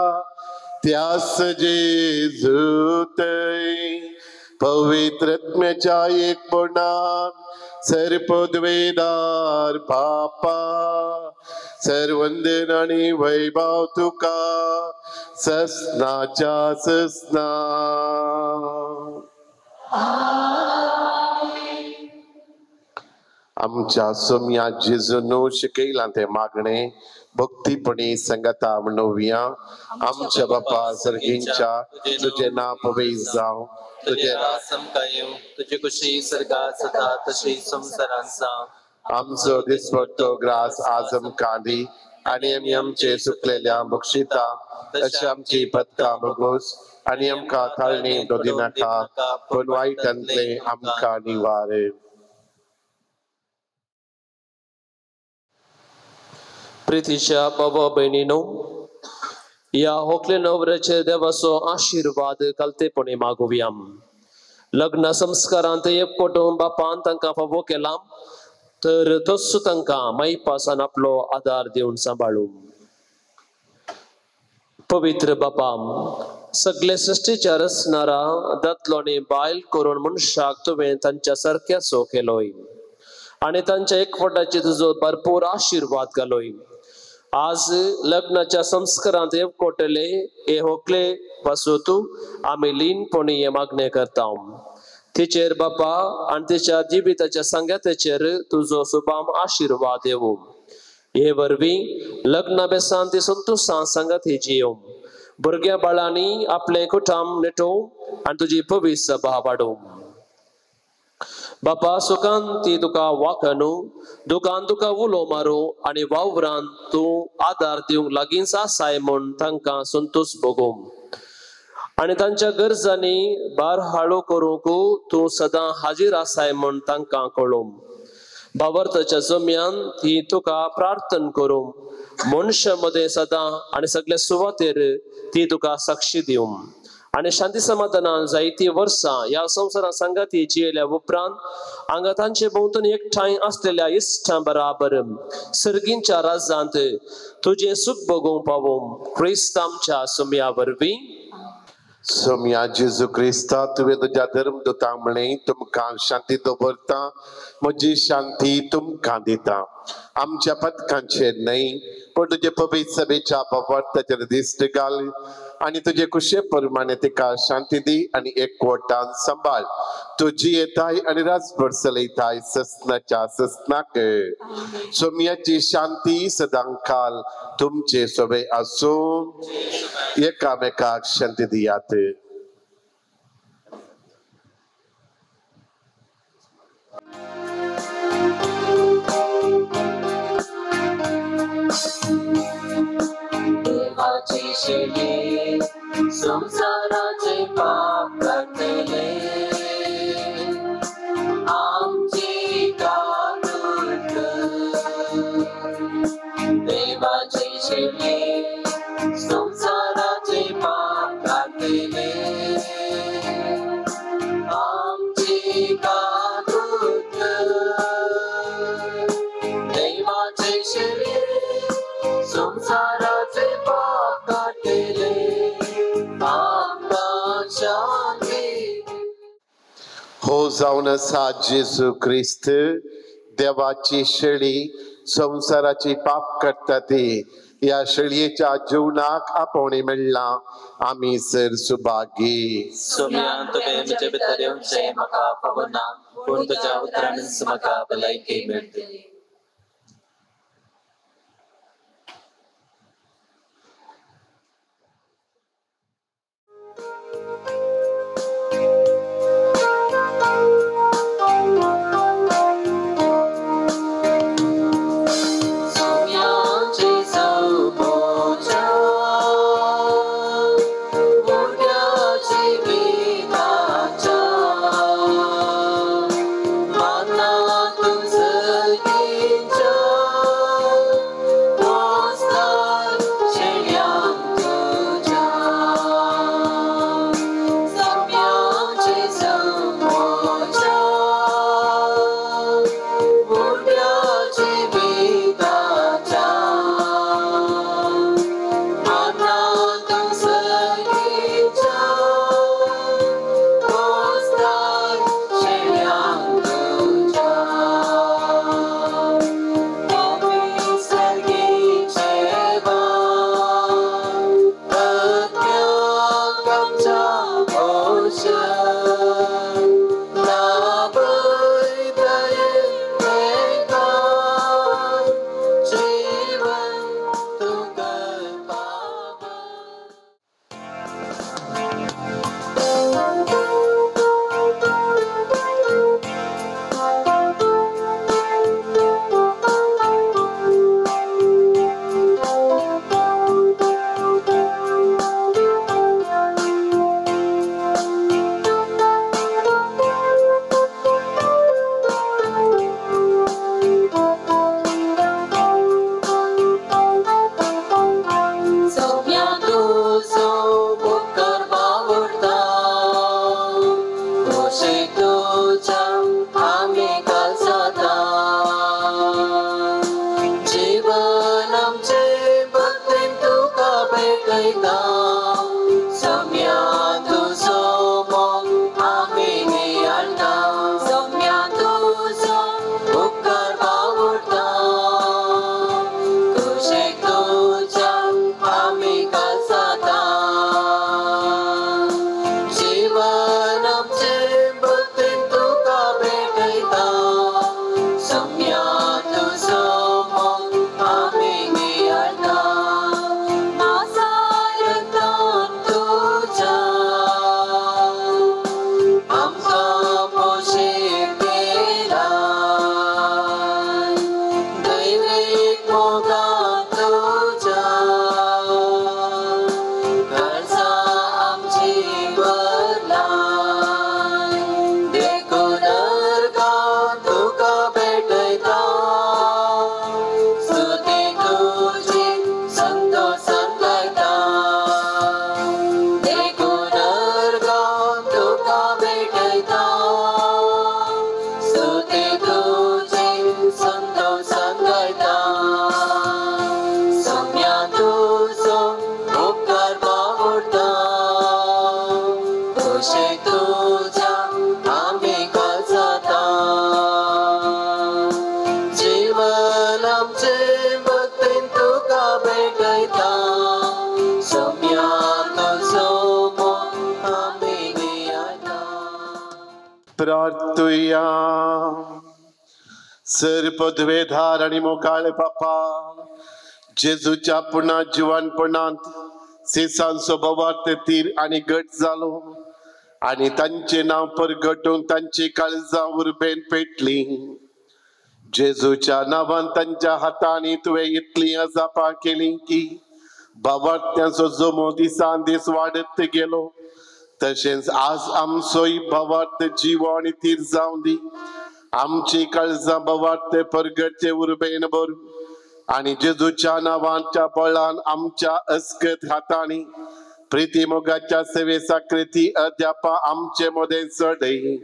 त्यास जेजू थंय पवित्र आत्म्याच्या एकपणान सर्वपदवेदार बापा सर्वंदन आणि वैभव तुका ससनाच्या ससना. आमच्या सोम्या जेजून शिकयलां ते मागणे भक्तीपणे संगता म्हणुया. आमच्या बापा सर्गींच्या तुझे नाव पवित्र जावं तुझे रासम कायम तुझी कुशी सर्गात सदा तशी संसारात जावं. आमचो दिसपट्टो ग्रास आज आमकां दी आणि आमी आमचे सुकलेल्या बक्षिता तशी आमची पदकां बगोस आणि आमकां थाळणी दोदी नाका पण वायटांतले आमकां निवार. प्रितीच्या बाबा बहिणीनो या होकले नवऱ्याचे देवाचो आशीर्वाद कलतेपणे मागुया. लग्न संस्कारांत एकवटून बापान तांकां फावो केला तर तोच तांकां माईपासान आपलो आदार दिवन सांबाळू. पवित्र बापा सगळे सृष्टीच्या रचणारा दादलो आनी बायल करून मनशाक तुवें तांच्या सारक्याचो केलोय आणि तांच्या एकवटाचे तुजो भरपूर आशीर्वाद घालोय. आज लग्नाच्या संस्कारांत एकवटले हे होकले पासून आमी लीनपणी हे मागणे करता. तिचेर बापा आणि तिच्या जिविताच्या संगातेचेर तुजो सुभाम आशीर्वाद येवं. हे वरवीं लग्ना बेसान ती संतोषां संगती जियों. भुरग्या बाळांनी आपले कुटुंब नेटोवं आणि तुजी पवित्र सभा वाडोवं. बापा सुखान ती तुका वाखणू दुखान तुका उलो मारू आणि वावरान तू आदार दिवंक लागींच आसाय म्हूण तांकां संतोष भोगूं. आणि तांच्या गरजांनी बार हाळो करूंक तू सदां हाजीर आसाय म्हण तांकां कळोवं. भावार्थाच्या जम्यान ती तुका प्रार्थना करूं. मनुष्य मध्ये सदां आणि सगळ्या सुवातेर ती तुका साक्षी दिवं. आणि शांती समाधानान जायती वर्सां या संवसारांत सांगाती जियेल्या उपरांत हांगा तांचे भोंवतणी एकठांय आसलेल्या इश्टां बराबर सर्गींच्या राज्यांत तुझे सुख भोगूंक पावों. क्रिस्त आमच्या सुम्या वरवीं. सोम्या जेजू क्रिस्ता तुवें तुज्या धर्मदूतांक म्हणलें तुमकां शांती दवरता, म्हजी शांती तुमकां दिता. आमच्या पथकांचेर न्हय पण तुजे पवित्र सभेच्या भावार्थाचेर दिश्ट घाल आणि तुजे कुशे प्रमाणे तिका शांती दी आणि एकवटान सांबाळ. तुजी येताय आणि राजभर चलयताय ससनाच्या ससनाक. सोम्याची शांती सदां काल तुमचे सोबे आसूं. एकामेकाक शांती दियात. देवाची शेळी संसाराचे पाप काढले, आमची काढून. देवाची शेळी संसाराचे पाप काढले, आमची काढून. देवाची शेळी संसाराचे पाप काढले, आमकां शांती. हो जावन आसा जेजू क्रिस्त देवाची शेळी संसाराची पाप काडटा ती. या शेळयेच्या जीवनाक आपोवणी मेळ्ळा. आमी सर सुभागी. सोम्यान तुवें म्हजे भितर येवचें म्हाका फावना, पूण तुज्या उतरांनीच म्हाका भलायकी मेळटली. प्रार्थुया. सरपदवेधार आणि मोकाळे बापा, जेजूच्या पुन्हा जिवानपणांत सेसान स्वभावात तीर आणि गट जालो आणि तांचे नाव परगटून तांची काळजा उर्बेन पेटली. जेजूच्या नावान तांच्या हातांनी तुवें इतली अजापा केली की भावार्थ्यांचो जमो दिसान दीस वाडत गेलो. तशेंच आज आमचोय भावार्थ जीव आणि तीर जावं दी. आमची काळजा भावार्थ परगटचे उर्बेन भरू आणि जेजूच्या नावांच्या बळान आमच्या अस्कत हातांनी प्रितीमोगाच्या सेवे साकृती अध्यापा आमचे मोदें चढय.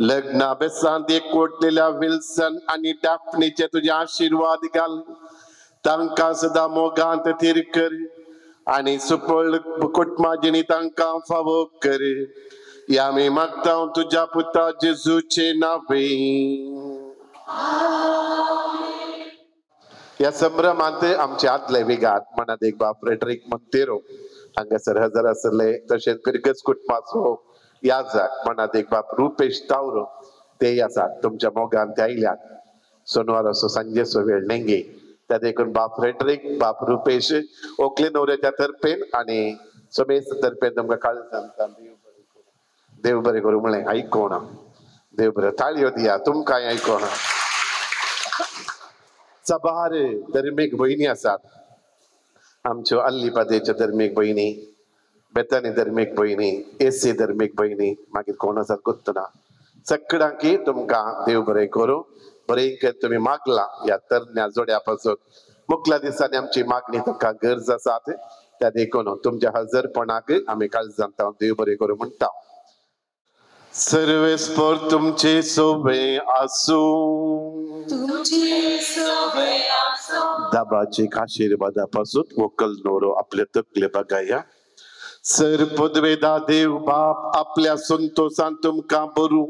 लग्ना बेसांत एकवटलेल्या विल्सन आणि डॅफ्नीचे तुझे आशीर्वाद घाल. तांकां सदां मोगांत थीर कर आणि सुपळ कुटुंबाजिणी तांकां फावो कर. या आमी मागता तुझ्या पुता जेजूचे नावे. या संभ्रमांत आमचे आदले विगात मनात एक बाप फ्रेडरिक मंतेरो हांगासर हजर आसले. तशेंच पिरगस कुटुंबाचो याजक मनात एक बाप रुपेश तावरो ते आसात. तुमच्या मोगान ते आयल्यात. सोनवार असो सांजेचो वेळ नेंगे त्या देखून बाप फ्रेडरिक बाप रुपेश ओकले नवऱ्याच्या तर्फेन आणि समेस्त तर्फेन तुमकां काळ सांगता. देव बरें करूं म्हळें आयकोना. देव बरें ताळयो दिया तुमकांय आयकोना. सबार धर्मीक भयणी आसात. आमच्यो अल्लीपादेच्यो धर्मीक भयणी, बेतानी धर्मीक भयणी, एसी धर्मीक भयणी, मागीर कोण आसात गुत्तना सगळ्यांकी तुमकां देव बरें करूं. बरें तुम्ही मागला या तरण्या जोड्या पासून. मुखल्या दिसांनी आमची मागणी तुमकां गरज आसात. त्या देखून तुमच्या हजरपणाक आमी काळजांत देव बरें करूं म्हणटा. सर्वेस्पर तुमचे सोबे आसूं. दाबाचे आशीर्वादापासून वकल नोरो आपले तकले बघाया. सरपदवेदा देव बाप आपल्या संतोषान तुमकां बरू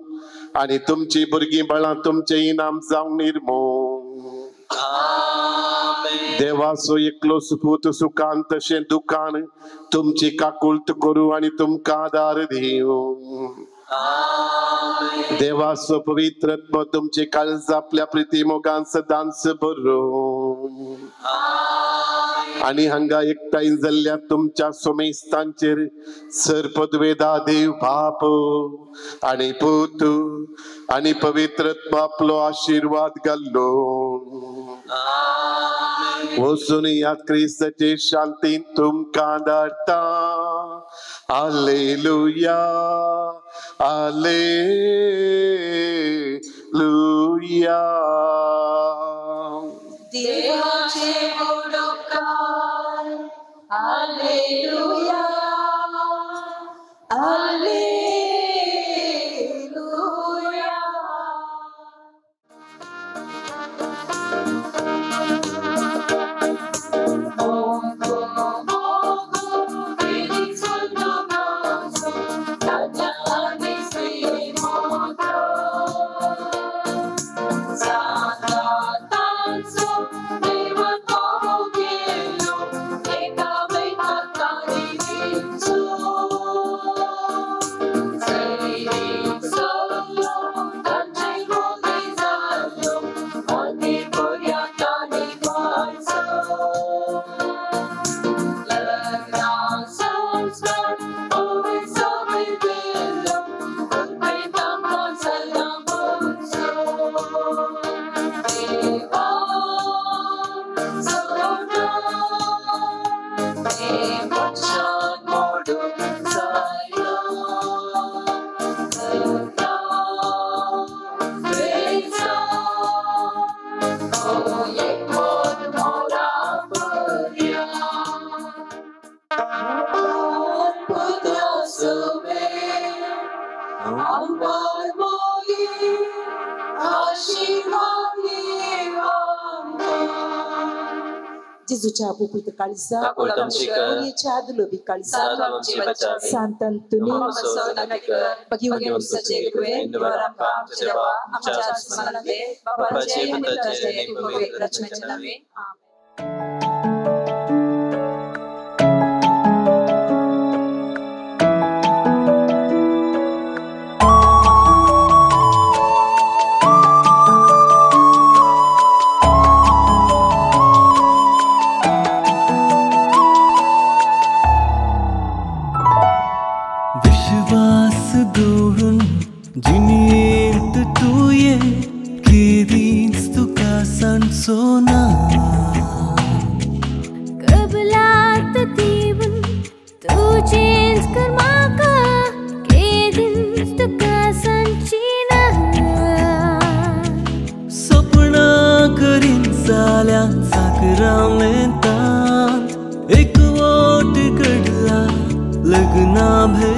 आणि तुमची भुरगीं बाळां तुमचे इनाम जावं निर्मोळ. देवाचो एकलो सुपूत सुखान तशें दुखान तुमची काकुळट करू आणि तुमकां आदार दिवं. देवाचो पवित्रत्व तुमचे काळज आपल्या प्रितीमोगान सदांच भरू आणि हांगा एकठांय जाल्ल्या तुमच्या सोमेस्तांचेर सरपदवेदा देव बाप आणि पूत आणि पवित्रत्व आपलो आशीर्वाद घालो. वचून या क्रिस्ताचे शांतीन तुमकां धाडटा. Hallelujah hallelujah. देवाचे गोडोकार. Hallelujah hallelujah. जेजूच्या पवित्र काळजा मुलीच्या आदलोबी काळजा सांतांतुनी बघिवून सजेगवे आमचे देवा आमच्या आत्मानंदे बापाचे पुत्राचे पवित्र रचनेचे नावे आमेन. जिणेंत तुये केदींच तुका सांचोना कबलात दिवन तुजेंच कर म्हाका केदींच तुका सांचीना सपनां करीन जाल्या साकरामेंतांत एकवट घडला लग्ना भेट